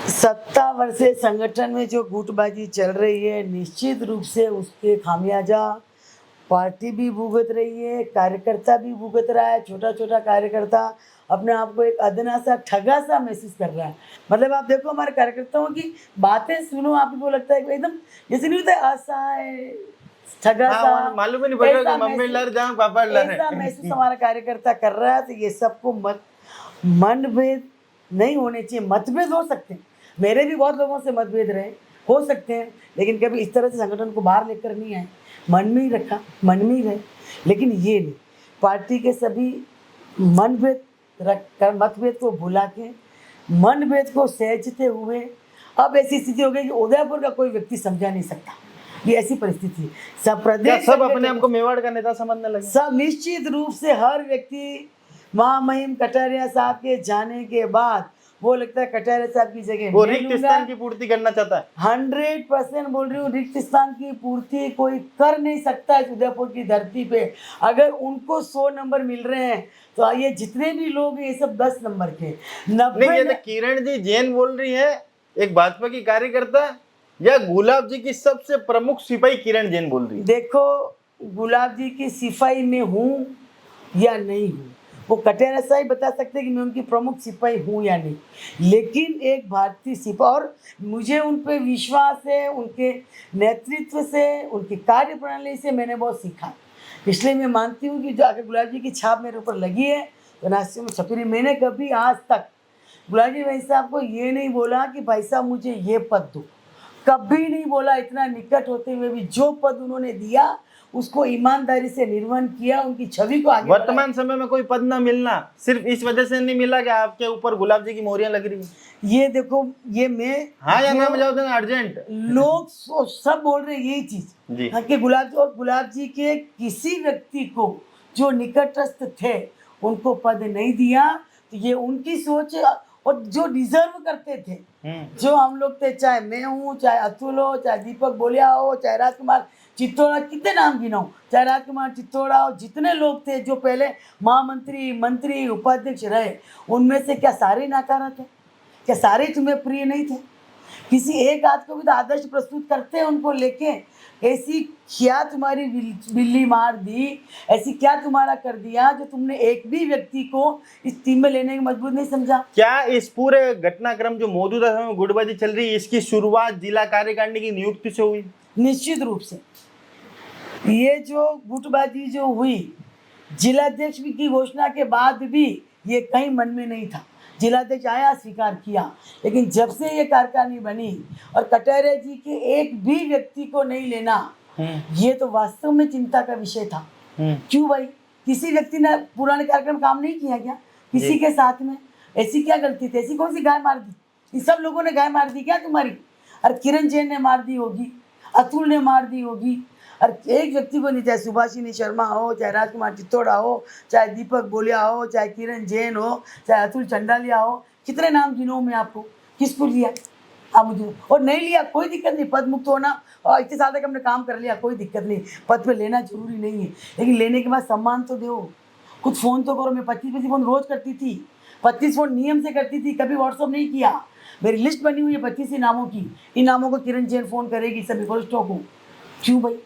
सत्ता वर्सेस संगठन में जो गुटबाजी चल रही है, निश्चित रूप से उसके खामियाजा पार्टी भी भुगत रही है, कार्यकर्ता भी भुगत रहा है। छोटा छोटा कार्यकर्ता अपने आप को एक अदना सा, ठगा सा महसूस कर रहा है। मतलब आप देखो हमारे कार्यकर्ताओं की बातें सुनो, आपको लगता है कि एकदम जैसे नहीं होता है, असहाय, ठगा सा, मालूम ही नहीं पड़ रहा ऐसा कि मम्मी महसूस- लड़ जाऊं पापा लड़ रहे ऐसा हैं। महसूस हमारा कार्यकर्ता कर रहा है। तो ये सबको मनभेद नहीं होने चाहिए। मतभेद हो सकते हैं, मेरे भी बहुत लोगों से मतभेद रहे, हो सकते हैं, लेकिन कभी इस तरह से संगठन को बाहर लेकर नहीं आए, मन में ही रखा, मन में ही रहे। लेकिन ये नहीं, पार्टी के सभी मनभेद रख कर, मतभेद को भुला के मनभेद को सहेजते हुए अब ऐसी स्थिति हो गई कि उदयपुर का कोई व्यक्ति समझा नहीं सकता। ये ऐसी परिस्थिति है। सब क्या प्रदेश सब अपने आप को मेवाड़ का नेता समझने लगे? सब निश्चित रूप से हर व्यक्ति महामहिम कटारिया साहब के जाने के बाद वो लगता है कटारिया साहब की जगह वो मैं रिक्त लूंगा। स्थान की पूर्ति करना चाहता है। 100% बोल रही हूँ, रिक्त स्थान की पूर्ति कोई कर नहीं सकता इस उदयपुर की धरती पे। अगर उनको 100 नंबर मिल रहे हैं तो ये जितने भी लोग हैं ये सब 10 नंबर के। नहीं, ये 90 तो किरण जी जैन बोल रही है, एक भाजपा की कार्यकर्ता, या गुलाब जी की सबसे प्रमुख सिपाही किरण जैन बोल रही है? देखो, गुलाब जी की सिपाही में हूँ या नहीं हूँ वो कटारिया साहब ही बता सकते हैं कि मैं उनकी प्रमुख सिपाही हूँ या नहीं। लेकिन एक भारतीय सिपाही, और मुझे उन पर विश्वास है, उनके नेतृत्व से, उनकी कार्यप्रणाली से मैंने बहुत सीखा। इसलिए मैं मानती हूँ कि जो अगर गुलाब जी की छाप मेरे ऊपर लगी है तो नासियों में छपी रही। मैंने कभी आज तक गुलाब जी भाई साहब को ये नहीं बोला कि भाई साहब मुझे ये पद दो, कभी नहीं बोला। इतना निकट होते हुए भी जो पद उन्होंने दिया उसको ईमानदारी से निर्वहन किया, उनकी छवि को आगे वर्तमान समय में कोई पद ना मिलना सिर्फ इस वजह से नहीं मिला कि आपके ऊपर गुलाब जी की मोहरियां लग रही है। ये देखो, ये मैं हाँ या ना बजाओ देना अर्जेंट। लोग सब बोल रहे हैं यही जी। चीज हाँ, कि गुलाब जी के किसी व्यक्ति को जो निकटस्थ थे उनको पद नहीं दिया। तो ये उनकी सोच है, और जो डिजर्व करते थे, जो हम लोग थे, चाहे मैं हूँ, चाहे अतुल हो, चाहे दीपक बोलिया हो, चाहे राजकुमार चित्तौड़ा, कितने नाम गिनाऊं, चाहे राजकुमार चित्तौड़ा हो, जितने लोग थे जो पहले महामंत्री, मंत्री, उपाध्यक्ष रहे, उनमें से क्या सारे नकारा थे? क्या सारे तुम्हें प्रिय नहीं थे? किसी एक आध को भी तो आदर्श प्रस्तुत करते हैं उनको लेके। ऐसी क्या तुम्हारी बिल्ली मार दी, ऐसी क्या तुम्हारा कर दिया जो तुमने एक भी व्यक्ति को इस टीम में लेने के मजबूर नहीं समझा? क्या इस पूरे घटनाक्रम जो मौजूदा समय में गुटबाजी चल रही है इसकी शुरुआत जिला कार्यकारिणी की नियुक्ति से हुई? निश्चित रूप से ये जो गुटबाजी जो हुई, जिलाध्यक्ष की घोषणा के बाद भी ये कहीं मन में नहीं था। जिलाध्यक्ष आया, स्वीकार किया, लेकिन जब से ये कार्यकारिणी बनी और कटारिया जी के एक भी व्यक्ति को नहीं लेना, ये तो वास्तव में चिंता का विषय था। क्यों भाई? किसी व्यक्ति ने पुराने कार्यक्रम काम नहीं किया क्या किसी के साथ में? ऐसी क्या गलती थी? ऐसी कौन सी गाय मार दी? इन सब लोगों ने गाय मार दी क्या तुम्हारी? अरे किरण जैन ने मार दी होगी, अतुल ने मार दी होगी, और एक व्यक्ति को नहीं, चाहे सुभाषिनी शर्मा हो, चाहे राजकुमार चित्तौड़ा हो, चाहे दीपक बोलिया हो, चाहे किरण जैन हो, चाहे अतुल चंडालिया हो, कितने नाम गिनूं मैं आपको? किसको लिया आप मुझे? और नहीं लिया कोई दिक्कत नहीं, पद मुक्त होना, और इतने साल तक हमने काम कर लिया, कोई दिक्कत नहीं, पद पे लेना जरूरी नहीं है, लेकिन लेने के बाद सम्मान तो दो, कुछ फ़ोन तो करो। मैं 25 फ़ोन रोज़ करती थी, 25 फ़ोन नियम से करती थी, कभी व्हाट्सअप नहीं किया। मेरी लिस्ट बनी हुई है 25 ही नामों की, इन नामों को किरण जैन फ़ोन करेगी सभी वरिष्ठों को। क्यों भाई?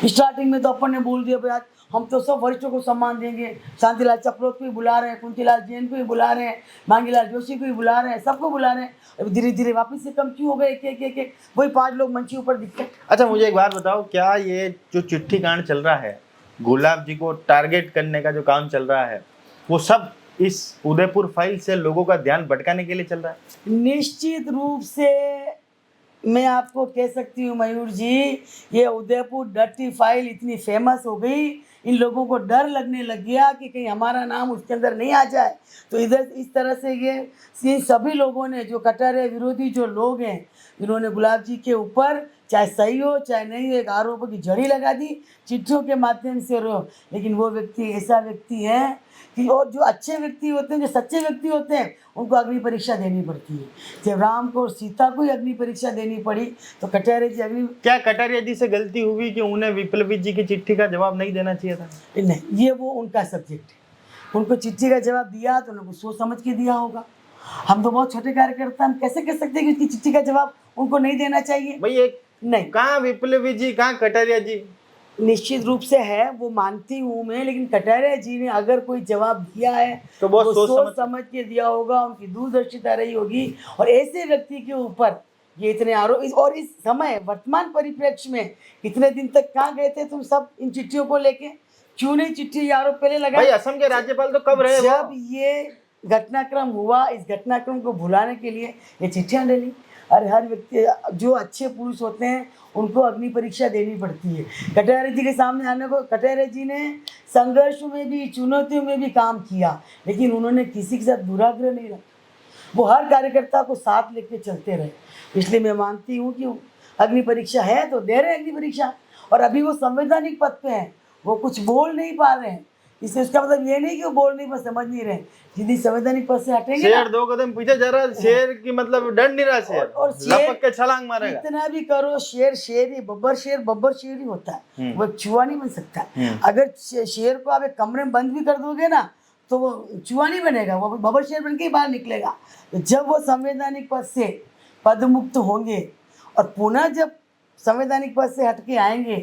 स्टार्टिंग में तो अपन ने बोल दिया भाई आज हम तो सब वरिष्ठों को सम्मान देंगे, शांतिलाल चपरोत को भी बुला रहे हैं, कुंतीलाल जैन को भी बुला रहे हैं, मांगीलाल जोशी को भी बुला रहे हैं, सबको बुला रहे हैं। अब धीरे धीरे वापस से कम क्यों हो गए? एक वही 5 लोग मंच के ऊपर दिखते। अच्छा, मुझे एक बात बताओ, क्या ये जो चिट्ठी कांड चल रहा है, गुलाब जी को टारगेट करने का जो काम चल रहा है, वो सब इस उदयपुर फाइल से लोगों का ध्यान भटकाने के लिए चल रहा है? निश्चित रूप से मैं आपको कह सकती हूँ मयूर जी, ये उदयपुर डर्टी फाइल इतनी फेमस हो गई, इन लोगों को डर लगने लग गया कि कहीं हमारा नाम उसके अंदर नहीं आ जाए। तो इधर इस तरह से ये सभी लोगों ने, जो कटारिया विरोधी जो लोग हैं, इन्होंने गुलाब जी के ऊपर चाहे सही हो चाहे नहीं हो एक आरोपों की जड़ी लगा दी चिट्ठियों के माध्यम से। लेकिन वो व्यक्ति ऐसा व्यक्ति है कि, और जो अच्छे व्यक्ति होते हैं, जो सच्चे व्यक्ति होते हैं, उनको अग्नि परीक्षा देनी पड़ती है। जब राम को और सीता को ही अग्नि परीक्षा देनी पड़ी तो कटारिया जी क्या कटारिया जी से गलती हुई कि उन्हें विप्लवी जी की चिट्ठी का जवाब नहीं देना चाहिए था? नहीं, ये वो उनका सब्जेक्ट है। उनको चिट्ठी का जवाब दिया तो उनको सोच समझ के दिया होगा। हम तो बहुत छोटे कार्यकर्ता, हम कैसे कह सकते हैं कि उसकी चिट्ठी का जवाब उनको नहीं देना चाहिए? भाई एक नहीं, कहाँ विप्लवी जी, कहाँ कटारिया जी? निश्चित रूप से है, वो मानती हूँ मैं, लेकिन कटारिया जी ने अगर कोई जवाब दिया है तो वो सोच समझ के दिया होगा, उनकी दूरदर्शिता रही होगी। और ऐसे व्यक्ति के ऊपर ये इतने आरोप, और इस समय वर्तमान परिप्रेक्ष्य में इतने दिन तक कहाँ गए थे तुम सब इन चिट्ठियों को लेके? क्यों नहीं चिट्ठी आरोप पहले लगा? भाई असम के राज्यपाल तो कब रहे? जब ये घटनाक्रम हुआ, इस घटनाक्रम को भुलाने के लिए ये चिट्ठियां डली। अरे हर व्यक्ति, जो अच्छे पुरुष होते हैं उनको अग्नि परीक्षा देनी पड़ती है। कटारे जी के सामने आने को, कटारे जी ने संघर्ष में भी, चुनौतियों में भी काम किया, लेकिन उन्होंने किसी के साथ दुराग्रह नहीं रखा। वो हर कार्यकर्ता को साथ लेके चलते रहे। इसलिए मैं मानती हूँ कि अग्नि परीक्षा है तो दे रहे हैं अग्नि परीक्षा, और अभी वो संवैधानिक पद पे हैं, वो कुछ बोल नहीं पा रहे हैं। इससे उसका मतलब ये नहीं कि वो बोल नहीं पा, समझ नहीं रहे। यदि संवैधानिक पद से हटेंगे ना, शेर 2 कदम पीछे जा रहा, शेर की मतलब डर नहीं रहा, शेर और शेर लपक के छलांग मारेगा। कितना भी करो, शेर शेर ही, बब्बर शेर ही होता है, वो एक चूहा नहीं बन सकता। अगर शेर को आप एक कमरे में बंद भी कर दोगे ना तो वो चूहा नहीं बनेगा, वो बब्बर शेर बन के ही बाहर निकलेगा। तो जब वो संवैधानिक पद से पदमुक्त होंगे और पुनः जब संवैधानिक पद से हटके आएंगे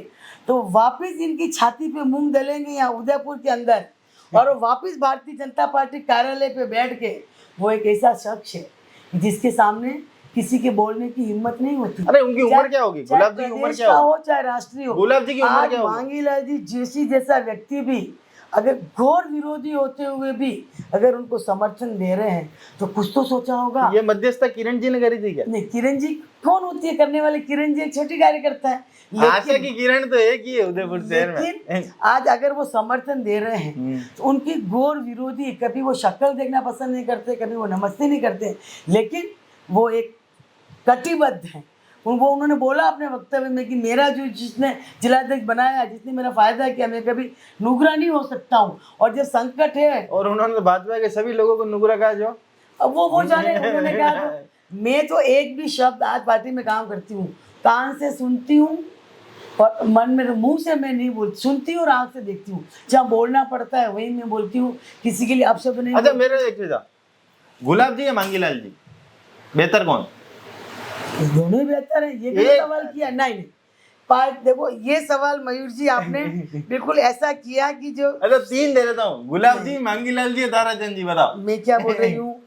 तो वापस इनकी छाती पे मूंग दलेंगे यहाँ उदयपुर के अंदर, और वो वापस भारतीय जनता पार्टी कार्यालय पे बैठ के, वो एक ऐसा शख्स है जिसके सामने किसी के बोलने की हिम्मत नहीं होती। अरे उनकी उम्र क्या होगी? गुलाब जी की उम्र क्या हो चाहे राष्ट्रीय हो, गुलाब जी की उम्र क्या होगी? मांगीलाल जी जोशी जैसा व्यक्ति भी अगर घोर विरोधी होते हुए भी अगर उनको समर्थन दे रहे हैं तो कुछ तो सोचा होगा। ये मध्यस्थता किरण जी ने करी थी क्या? नहीं, किरण जी कौन होती है करने वाले? किरण जी एक छोटी कार्यकर्ता है। आशा की किरण तो एक ही है उदयपुर शहर में। लेकिन आज अगर वो समर्थन दे रहे हैं तो उनकी घोर विरोधी, कभी वो शक्ल देखना पसंद नहीं करते, कभी वो नमस्ते नहीं करते, लेकिन वो एक कटिबद्ध है। वो उन्होंने बोला अपने वक्तव्य में कि मेरा जो जिसने जिलाध्यक्ष बनाया, जिसने मेरा फायदा किया, मैं कभी नुगरा नहीं हो सकता हूँ, और जब संकट है। और उन्होंने भाजपा के सभी लोगों को नुगरा कहा। जो अब वो जाने, उन्होंने कहा मैं तो एक भी शब्द, आज पार्टी में काम करती हूँ, कान से सुनती हूँ और मन में, मुंह से मैं नहीं बोलती, सुनती हूँ और आँख से देखती हूँ। जहाँ बोलना पड़ता है वही मैं बोलती हूँ, किसी के लिए अपशब्द नहीं। अच्छा मेरे एक चीज, गुलाब जी या मांगीलाल जी बेहतर कौन? दोनों ही बेहतर है। ये भी सवाल किया नहीं देखो ये सवाल मयूर जी आपने बिल्कुल ऐसा किया कि जो, अच्छा 3 दे देता हूँ, गुलाब जी, मांगीलाल जी, ताराचंद जी, बताओ। मैं क्या बोल रही हूँ,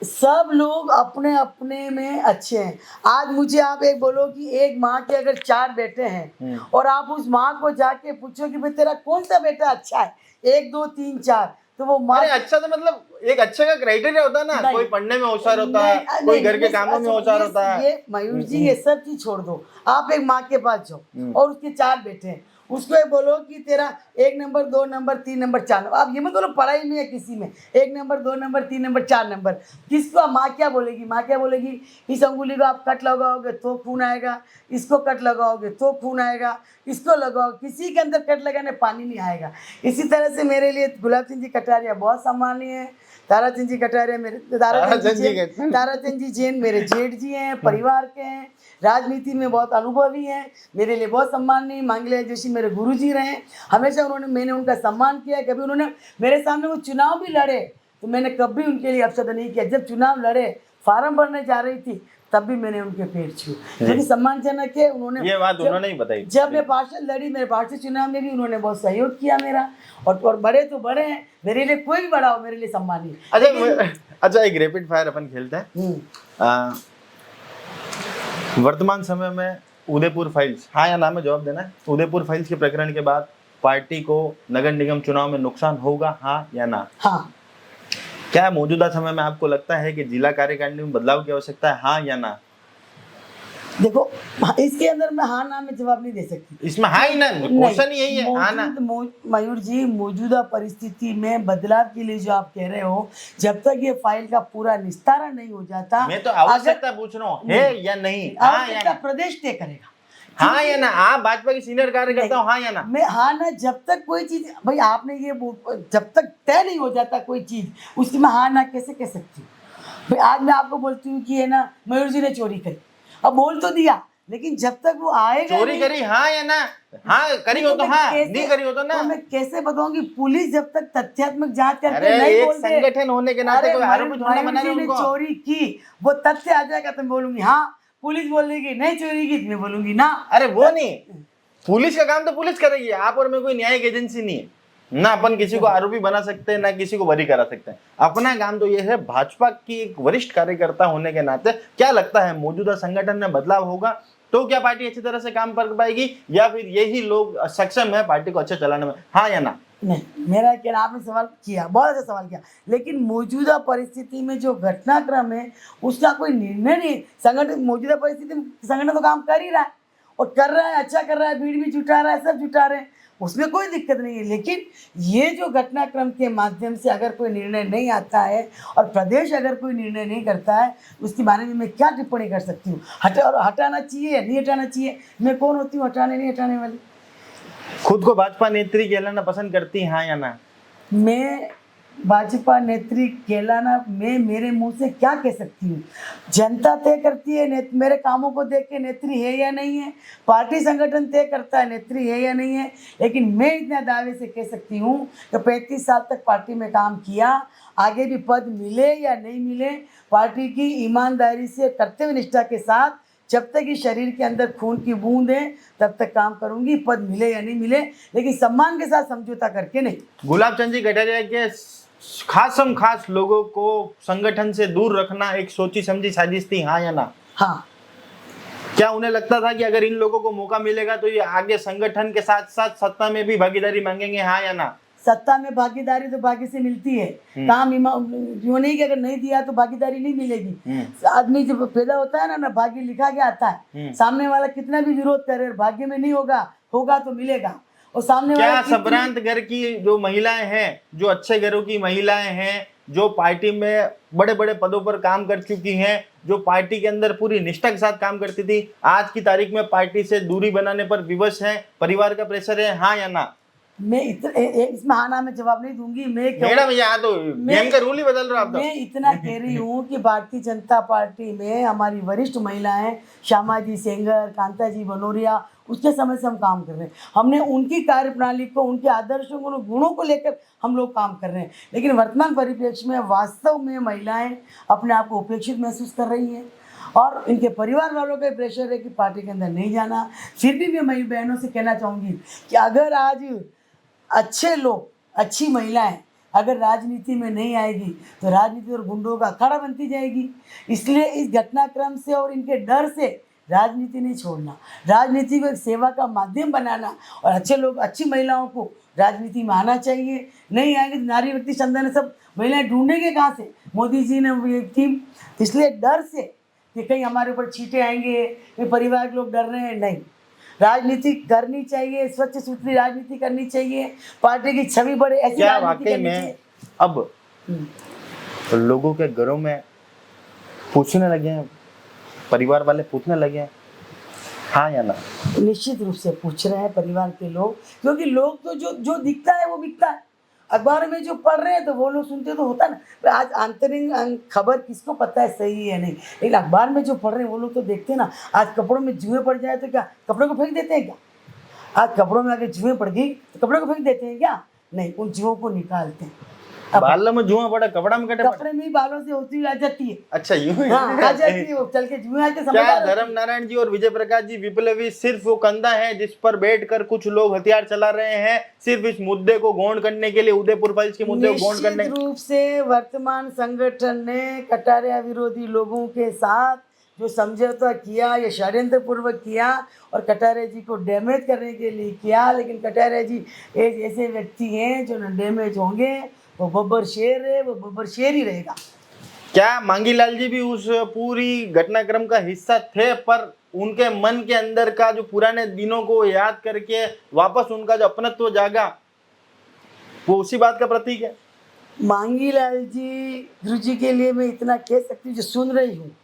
सब लोग अपने अपने में अच्छे हैं। आज मुझे आप एक बोलो कि एक माँ के अगर 4 बेटे हैं और आप उस माँ को जाके पूछो कि भाई तेरा कौन सा बेटा अच्छा है, 1 2 3 4, तो वो माँ, अच्छा तो मतलब एक अच्छे का क्राइटेरिया होता है ना, कोई पढ़ने में होशियार होता है, कोई घर के कामों में होशियार होता है। ये मयूर जी ये सब चीज छोड़ दो, आप एक माँ के पास जाओ और उसके 4 बेटे हैं, उसको ये बोलो कि तेरा 1 नंबर 2 नंबर 3 नंबर 4 नंबर, आप ये मत बोलो पढ़ाई में है किसी में 1 नंबर 2 नंबर 3 नंबर 4 नंबर, किसको माँ क्या बोलेगी? माँ क्या बोलेगी, इस अंगुली को आप कट लगाओगे तो खून आएगा, इसको कट लगाओगे तो खून आएगा, इसको लगाओ, किसी के अंदर कट लगाने पानी नहीं आएगा। इसी तरह से मेरे लिए गुलाब सिंह जी कटारिया बहुत सम्मानीय है, ताराचंद जी कटारिया मेरे, ताराचंद जी जैन मेरे जेठ जी हैं, परिवार के हैं, राजनीति में बहुत अनुभवी हैं, मेरे लिए बहुत सम्माननीय। मांगीलाल जोशी मेरे गुरुजी रहे, हमेशा मैंने उनका सम्मान किया। कभी उन्होंने मेरे सामने वो चुनाव भी लड़े तो मैंने कभी उनके लिए अपशब्द नहीं किया। जब चुनाव लड़े, फार्म भरने जा रही थी, तब भी मैंने उनके पैर छुए, क्योंकि सम्मानजनक है। उन्होंने ये बात उन्होंने ही बताई। जब मैं पार्षद लड़ी, मेरे पार्षद चुनाव में भी उन्होंने बहुत सहयोग किया मेरा, और बड़े तो बड़े हैं, मेरे लिए कोई भी बड़ा हो मेरे लिए सम्मानीय। अच्छा एक रैपिड फायर अपन खेलते हैं। वर्तमान समय में उदयपुर फाइल्स, हाँ या ना में जवाब देना है। उदयपुर फाइल्स के प्रकरण के बाद पार्टी को नगर निगम चुनाव में नुकसान होगा, हाँ या ना? हाँ। क्या मौजूदा समय में आपको लगता है कि जिला कार्यकारिणी में बदलाव की आवश्यकता है, हाँ या ना? देखो इसके अंदर मैं हाँ ना में जवाब नहीं दे सकती। इसमें हाँ ही ना, क्वेश्चन यही है, हाँ ना। मयूर जी, मौजूदा परिस्थिति में बदलाव के लिए जो आप कह रहे हो, जब तक ये फाइल का पूरा निस्तारण नहीं हो जाता, मैं तो आवश्यकता पूछ रहा हूँ, है या नहीं? आवश्यकता प्रदेश तय करेगा, हाँ या ना? आप भाजपा की सीनियर कार्यकर्ता हो, हाँ या ना? मैं हाँ ना, जब तक कोई चीज, भाई आपने ये जब तक तय नहीं हो जाता कोई चीज, उसकी मैं हाँ ना कैसे कह सकती हूँ? भाई आज मैं आपको बोलती हूँ कि है ना मयूर जी ने चोरी करी, अब बोल तो दिया, लेकिन जब तक वो आएगा, चोरी करी हाँ या ना? हाँ करी हो तो हाँ, नहीं करी हो तो ना। तो मैं कैसे बताऊंगी? पुलिस जब तक तथ्यात्मक जांच करके अरे नहीं एक बोलते, संगठन होने के नाते कोई आरोपी थोड़ा बना रहे उनको। चोरी की वो तथ्य आ जाएगा तो मैं बोलूंगी हाँ, पुलिस बोलेगी नहीं चोरी की, मैं बोलूंगी ना। अरे वो नहीं, पुलिस का काम तो पुलिस करेगी, आप और मैं कोई न्यायिक एजेंसी नहीं है ना, अपन किसी को आरोपी बना सकते हैं ना किसी को बरी करा सकते हैं। अपना काम तो ये है, भाजपा की एक वरिष्ठ कार्यकर्ता होने के नाते क्या लगता है मौजूदा संगठन में बदलाव होगा तो क्या पार्टी अच्छी तरह से काम कर पाएगी, या फिर यही लोग सक्षम है पार्टी को अच्छा चलाने में, हाँ या ना? नहीं, मेरा कहना, आपने सवाल किया, बहुत अच्छा सवाल किया, लेकिन मौजूदा परिस्थिति में जो घटनाक्रम है उसका कोई निर्णय नहीं। संगठन मौजूदा परिस्थिति में संगठन तो काम कर ही रहा है और कर रहा है, अच्छा कर रहा है, भीड़ भी जुटा रहा है, सब जुटा रहे हैं, उसमें कोई दिक्कत नहीं है। लेकिन ये जो घटनाक्रम के माध्यम से अगर कोई निर्णय नहीं आता है और प्रदेश अगर कोई निर्णय नहीं करता है, उसके बारे में मैं क्या टिप्पणी कर सकती हूँ? हटाना चाहिए या नहीं हटाना चाहिए? मैं कौन होती हूँ हटाने नहीं हटाने वाली? खुद को भाजपा नेत्री कहलाना पसंद करती हैं, हाँ या ना? मैं भाजपा नेत्री कहलाना, मैं मेरे मुंह से क्या कह सकती हूँ? जनता तय करती है मेरे कामों को देख के नेत्री है या नहीं है, पार्टी संगठन तय करता है नेत्री है या नहीं है। लेकिन मैं इतना दावे से कह सकती हूँ कि 35 साल तक पार्टी में काम किया, आगे भी पद मिले या नहीं मिले, पार्टी की ईमानदारी से कर्तव्य निष्ठा के साथ, जब तक इस शरीर के अंदर खून की बूंद है तब तक काम करूंगी, पद मिले या नहीं मिले, लेकिन सम्मान के साथ समझौता करके नहीं। गुलाब चंद जी कटारिया के खास लोगों को संगठन से दूर रखना एक सोची समझी साजिश थी, हाँ या ना? हाँ। क्या उन्हें लगता था कि अगर इन लोगों को मौका मिलेगा तो ये आगे संगठन के साथ साथ सत्ता में भी भागीदारी मांगेंगे, हाँ या ना? सत्ता में भागीदारी तो भाग्य से मिलती है, काम यूँ नहीं कि अगर नहीं दिया तो भागीदारी नहीं मिलेगी। आदमी जब पैदा होता है ना भाग्य लिखा के आता है, सामने वाला कितना भी विरोध करे, भाग्य में नहीं होगा तो मिलेगा। और सामने क्या संभ्रांत घर की जो महिलाएं हैं, जो अच्छे घरों की महिलाएं हैं, जो पार्टी में बड़े बड़े पदों पर काम कर चुकी हैं, जो पार्टी के अंदर पूरी निष्ठा के साथ काम करती थी, आज की तारीख में पार्टी से दूरी बनाने पर विवश है, परिवार का प्रेशर है, हाँ या ना? मैं इसमें हाँ ना में जवाब नहीं दूंगी। मैडम यहाँ तो गेम का रूल ही बदल रहा है। मैं इतना कह रही हूँ कि भारतीय जनता पार्टी में हमारी वरिष्ठ महिलाएं, श्यामा जी सेंगर, कांता जी बनोरिया, उसके समय से हम काम कर रहे हैं। हमने उनकी कार्यप्रणाली को, उनके आदर्शों को, गुणों को लेकर हम लोग काम कर रहे हैं। लेकिन वर्तमान परिप्रेक्ष्य में वास्तव में महिलाएं अपने आप को उपेक्षित महसूस कर रही हैं और इनके परिवार वालों का प्रेशर है कि पार्टी के अंदर नहीं जाना। फिर भी मैं बहनों से कहना चाहूँगी कि अगर आज अच्छे लोग, अच्छी महिलाएं अगर राजनीति में नहीं आएगी तो राजनीति और गुंडों का अखाड़ा बनती जाएगी। इसलिए इस घटनाक्रम से और इनके डर से राजनीति नहीं छोड़ना, राजनीति को एक सेवा का माध्यम बनाना और अच्छे लोग, अच्छी महिलाओं को राजनीति में आना चाहिए। नहीं आएंगे तो नारी व्यक्ति संघ ने सब महिलाएं ढूंढेंगे कहाँ से? मोदी जी ने ये टीम, इसलिए डर से कि कहीं हमारे ऊपर छींटे आएंगे, कहीं परिवार के लोग डर रहे हैं, नहीं, राजनीति करनी चाहिए, स्वच्छ सुथरी राजनीति करनी चाहिए, पार्टी की छवि बढ़े, ऐसी राजनीति करनी चाहिए। अब लोगों के घरों में पूछने लगे हैं, परिवार वाले पूछने लगे हैं, हाँ या ना? निश्चित रूप से पूछ रहे हैं परिवार के लोग, क्योंकि लोग तो जो दिखता है वो बिकता है। अखबार में जो पढ़ रहे हैं तो वो लोग सुनते तो होता है ना। आज आंतरिक खबर किसको पता है सही है नहीं, लेकिन अखबार में जो पढ़ रहे हैं वो लोग तो देखते हैं ना। आज कपड़ों में जुएं पड़ जाए तो क्या कपड़ों को फेंक देते हैं क्या? आज कपड़ों में अगर जुएं पड़ गई तो कपड़ों को फेंक देते हैं क्या? नहीं, उन जुओं को निकालते हैं। बालों में जुआ पड़ा, कपड़ा में कपड़े में ही बालों से होती आ जाती है। अच्छा, यूं आ जाती है, वो चल के जुए आके क्या धर्म नारायण जी और विजय प्रकाश जी विप्लवी सिर्फ वो कंधा है जिस पर बैठकर कुछ लोग हथियार चला रहे हैं, सिर्फ इस मुद्दे को गौण करने के लिए, उदयपुर फाइल्स के मुद्दे को गौण करने? निश्चित रूप से वर्तमान संगठन ने कटारिया विरोधी लोगों के साथ जो समझौता किया, ये षड्यंत्र पूर्वक किया और कटारिया जी को डैमेज करने के लिए किया। लेकिन कटारिया जी एक ऐसे व्यक्ति हैं जो न डैमेज होंगे, वो बब्बर शेर है, वो बब्बर शेर ही रहेगा। क्या मांगीलाल जी भी उस पूरी घटनाक्रम का हिस्सा थे, पर उनके मन के अंदर का जो पुराने दिनों को याद करके वापस उनका जो अपनत्व जागा, वो उसी बात का प्रतीक है? मांगीलाल जी, गुरु जी के लिए मैं इतना कह सकती हूँ, जो सुन रही हूँ,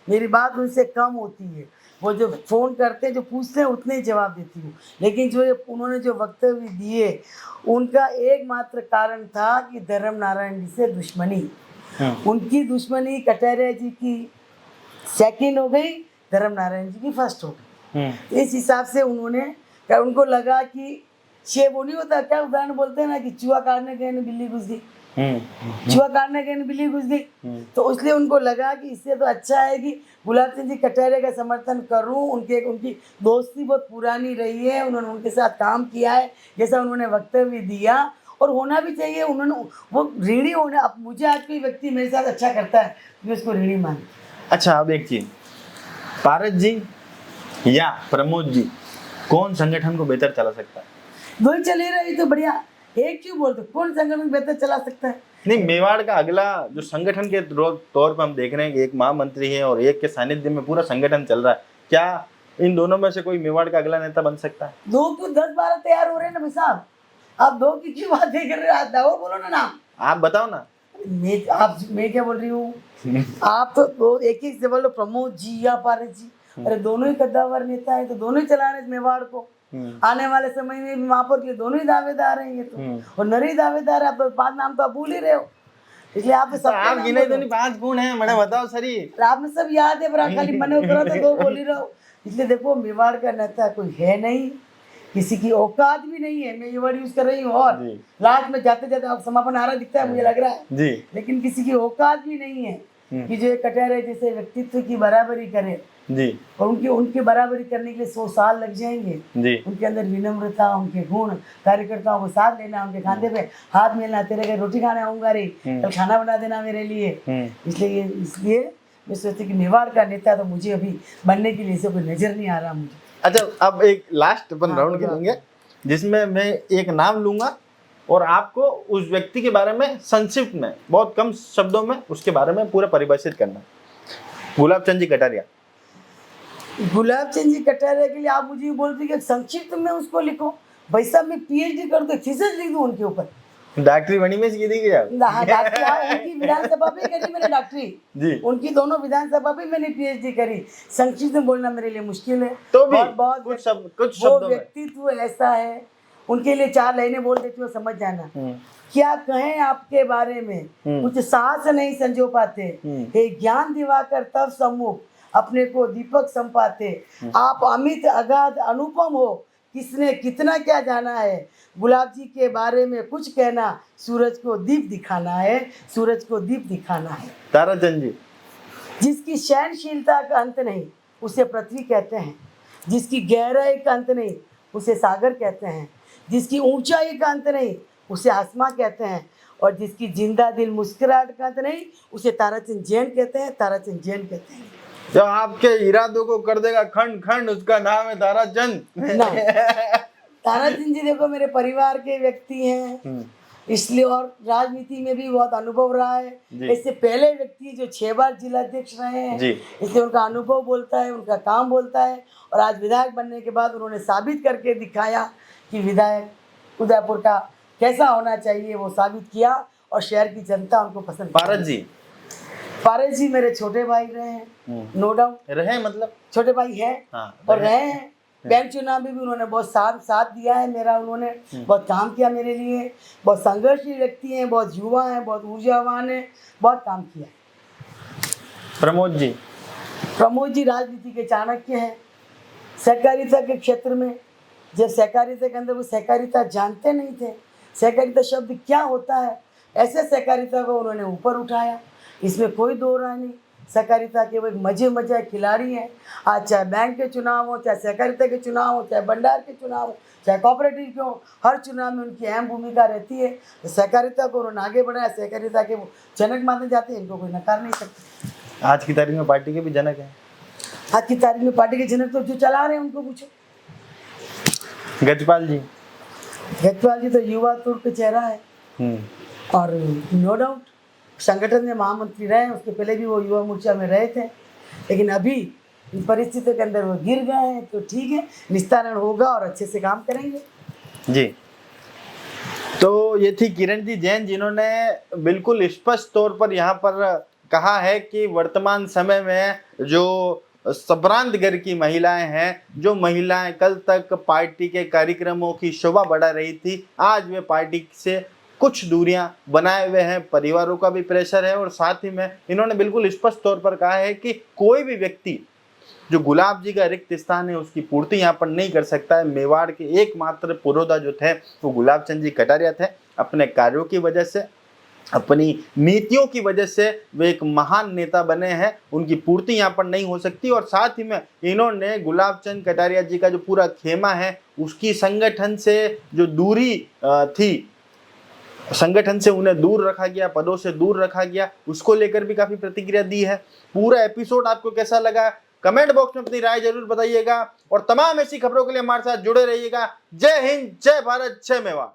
मेरी बात उनसे कम होती है। वो जो फ़ोन करते हैं, जो पूछते हैं, उतने ही जवाब देती हूँ। लेकिन जो उन्होंने जो वक्तव्य दिए, उनका एकमात्र कारण था कि धर्म नारायण जी से दुश्मनी। उनकी दुश्मनी कटारिया जी की सेकंड हो गई, धर्म नारायण जी की फर्स्ट हो गई। इस हिसाब से उनको लगा कि वो नहीं होता क्या, उदाहरण बोलते हैं ना कि चूहा काटने गए ने बिल्ली घुस गई, चूहा काटने गए बिल्ली घुस गई। तो इसलिए उनको लगा कि इससे तो अच्छा है कि गुलाब चंद जी कटारिया का समर्थन करूं। उनकी दोस्ती बहुत पुरानी रही है, उन्होंने उनके साथ काम किया है, जैसा उन्होंने वक्तव्य दिया, और होना भी चाहिए। उन्होंने वो ऋणी होना, अब मुझे आज कोई व्यक्ति मेरे साथ अच्छा करता है मैं उसको ऋणी मान। अच्छा, अब एक चीज, पारस जी या प्रमोद जी, कौन संगठन को बेहतर चला सकता है? दो ही चले रहे तो बढ़िया। एक क्यों बोलते, कौन संगठन बेहतर चला सकता है? नहीं, मेवाड़ का अगला जो संगठन के तौर पर हम देख रहे हैं कि एक महामंत्री है और एक के सानिध्य में पूरा संगठन चल रहा है, क्या इन दोनों में से कोई मेवाड़ का अगला नेता बन सकता है? 2 क्यों 10-12 तैयार हो रहे हैं ना भाई साहब, आप 2 की क्यों बात कर रहे हो? आप और बोलो ना नाम, आप बताओ ना। मैं क्या बोल रही हूँ? आप तो एक से बोलो, प्रमोद जी या पारस जी, अरे दोनों ही कद्दावर नेता है, तो दोनों ही चला रहे मेवाड़ को। आने वाले समय में महापौर के दोनों ही दावेदार हैं ये तो, और नरे दावेदार है। आप तो 5 नाम तो आप भूल ही रहे हो, इसलिए आप सब आप गिने तो नहीं 5 गुण हैं, मैंने बताओ सरी। आपने सब याद है, पर खाली मन उतरा तो 2 बोल ही रहो। इसलिए देखो, मेवाड़ का नेता कोई है नहीं, किसी की औकात भी नहीं है, मैं ये वर्ड यूज कर रही हूँ। और लास्ट में जाते जाते आप समापन आ रहा दिखता है मुझे लग रहा है जी, लेकिन किसी की औकात भी नहीं है कि जो कटहरे जैसे व्यक्तित्व की बराबरी करे जी, और उनके बराबरी करने के लिए 100 साल लग जाएंगे जी। उनके अंदर विनम्रता, उनके गुण, कार्यकर्ताओं को साथ लेना, उनके खांधे पे हाथ मिलना, तेरे घर रोटी खाने आऊंगा रे, कल खाना बना देना मेरे लिए। इसलिए मैं सोचती कि मेवाड़ का नेता तो मुझे अभी बनने के लिए से कोई नजर नहीं आ रहा मुझे। अच्छा, अब एक लास्ट अपन राउंड करेंगे जिसमें मैं एक नाम लूंगा और आपको उस व्यक्ति के बारे में संक्षिप्त में, बहुत कम शब्दों में उसके बारे में पूरा परिभाषित करना। गुलाब चंद जी कटारिया। गुलाब चंद जी कटारिया के लिए आप मुझे बोलते कि संक्षिप्त में उसको लिखो। भाई साहब, मैं पीएचडी कर दूं, थीसिस लिख दूं उनके ऊपर। डॉक्टरी बनी में की थी क्या? उनकी विधानसभा भी करी मैंने डॉक्टरी जी, उनकी दोनों विधानसभा भी मैंने पीएचडी करी। संक्षिप्त में बोलना मेरे लिए मुश्किल है, तो भी बहुत कुछ शब्दों में। व्यक्तित्व ऐसा है, उनके लिए 4 लाइनें बोल देती हूँ, समझ जाना। क्या कहें आपके बारे में, कुछ साहस नहीं संजो पाते, हे ज्ञान दिवाकर तब सम्मुख अपने को दीपक संपाते। आप अमित अगाध अनुपम हो, किसने कितना क्या जाना है। गुलाब जी के बारे में कुछ कहना, सूरज को दीप दिखाना है, सूरज को दीप दिखाना है। ताराचंद जी। जिसकी सहनशीलता का अंत नहीं, उसे पृथ्वी कहते हैं। जिसकी गहराई का अंत नहीं, उसे सागर कहते हैं। जिसकी ऊंचाई का अंत नहीं, उसे आसमां कहते हैं। और जिसकी जिंदा दिल मुस्कुराहट का अंत नहीं, उसे ताराचंद जैन कहते हैं, ताराचंद जैन कहते हैं। जो आपके इरादों को कर देगा खंड खंड, उसका नाम है ताराचंद। ताराचंद जी देखो मेरे परिवार के व्यक्ति हैं, इसलिए, और राजनीति में भी बहुत अनुभव रहा है। इससे पहले व्यक्ति जो 6 बार जिला अध्यक्ष रहे हैं, इसलिए उनका अनुभव बोलता है, उनका काम बोलता है। और आज विधायक बनने के बाद उन्होंने साबित करके दिखाया कि विधायक उदयपुर का कैसा होना चाहिए, वो साबित किया और शहर की जनता उनको पसंद। पारस जी मेरे छोटे भाई रहे हैं, नो डाउट रहे, मतलब छोटे भाई हैं। और रहे हैं। बैंक चुनाव में भी उन्होंने बहुत साथ दिया है मेरा, उन्होंने बहुत काम किया मेरे लिए। बहुत संघर्षशील व्यक्ति हैं, बहुत युवा हैं, बहुत ऊर्जावान हैं, बहुत काम किया। प्रमोद जी राजनीति के चाणक्य हैं। सहकारिता के क्षेत्र में, जब सहकारिता के अंदर वो सहकारिता जानते नहीं थे, सहकारिता शब्द क्या होता है, ऐसे सहकारिता को उन्होंने ऊपर उठाया, इसमें कोई दो राय नहीं। सहकारिता के वो एक मजे खिलाड़ी हैं। आज चाहे बैंक के चुनाव हो, चाहे सहकारिता के चुनाव हो, चाहे भंडार के चुनाव हो, चाहे कोऑपरेटिव के हो, हर चुनाव में उनकी अहम भूमिका रहती है। सहकारिता को उन्होंने आगे बढ़ाया, सहकारिता के वो जनक माने जाते हैं, इनको कोई नकार नहीं सकता। आज की तारीख में पार्टी के भी जनक हैं। आज की तारीख में पार्टी के जनक तो जो चला रहे हैं उनको पूछो। गजपाल जी तो युवा तुर्क चेहरा है, और नो डाउट संगठन में महामंत्री रहे हैं। उसके पहले भी वो युवा मोर्चा में रहे थे, लेकिन अभी इन परिस्थितियों के अंदर वो गिर गए हैं। तो ठीक है, निस्तारण होगा और अच्छे से काम करेंगे जी। तो ये थी किरण जी जैन, जिन्होंने बिल्कुल स्पष्ट तौर पर यहाँ पर कहा है कि वर्तमान समय में जो संभ्रांत घर की महिलाएं हैं, जो महिलाएं कल तक पार्टी के कार्यक्रमों की शोभा बढ़ा रही थी, आज वे पार्टी से कुछ दूरियां बनाए हुए हैं। परिवारों का भी प्रेशर है, और साथ ही में इन्होंने बिल्कुल स्पष्ट तौर पर कहा है कि कोई भी व्यक्ति जो गुलाब जी का रिक्त स्थान है उसकी पूर्ति यहाँ पर नहीं कर सकता है। मेवाड़ के एकमात्र पुरोधा जो थे वो गुलाब चंद जी कटारिया थे। अपने कार्यों की वजह से, अपनी नीतियों की वजह से वे एक महान नेता बने हैं, उनकी पूर्ति यहाँ पर नहीं हो सकती। और साथ ही में इन्होंने गुलाब चंद कटारिया जी का जो पूरा खेमा है उसकी संगठन से जो दूरी थी, संगठन से उन्हें दूर रखा गया, पदों से दूर रखा गया, उसको लेकर भी काफी प्रतिक्रिया दी है। पूरा एपिसोड आपको कैसा लगा कमेंट बॉक्स में अपनी राय जरूर बताइएगा, और तमाम ऐसी खबरों के लिए हमारे साथ जुड़े रहिएगा। जय हिंद, जय भारत, जय मेवाड़।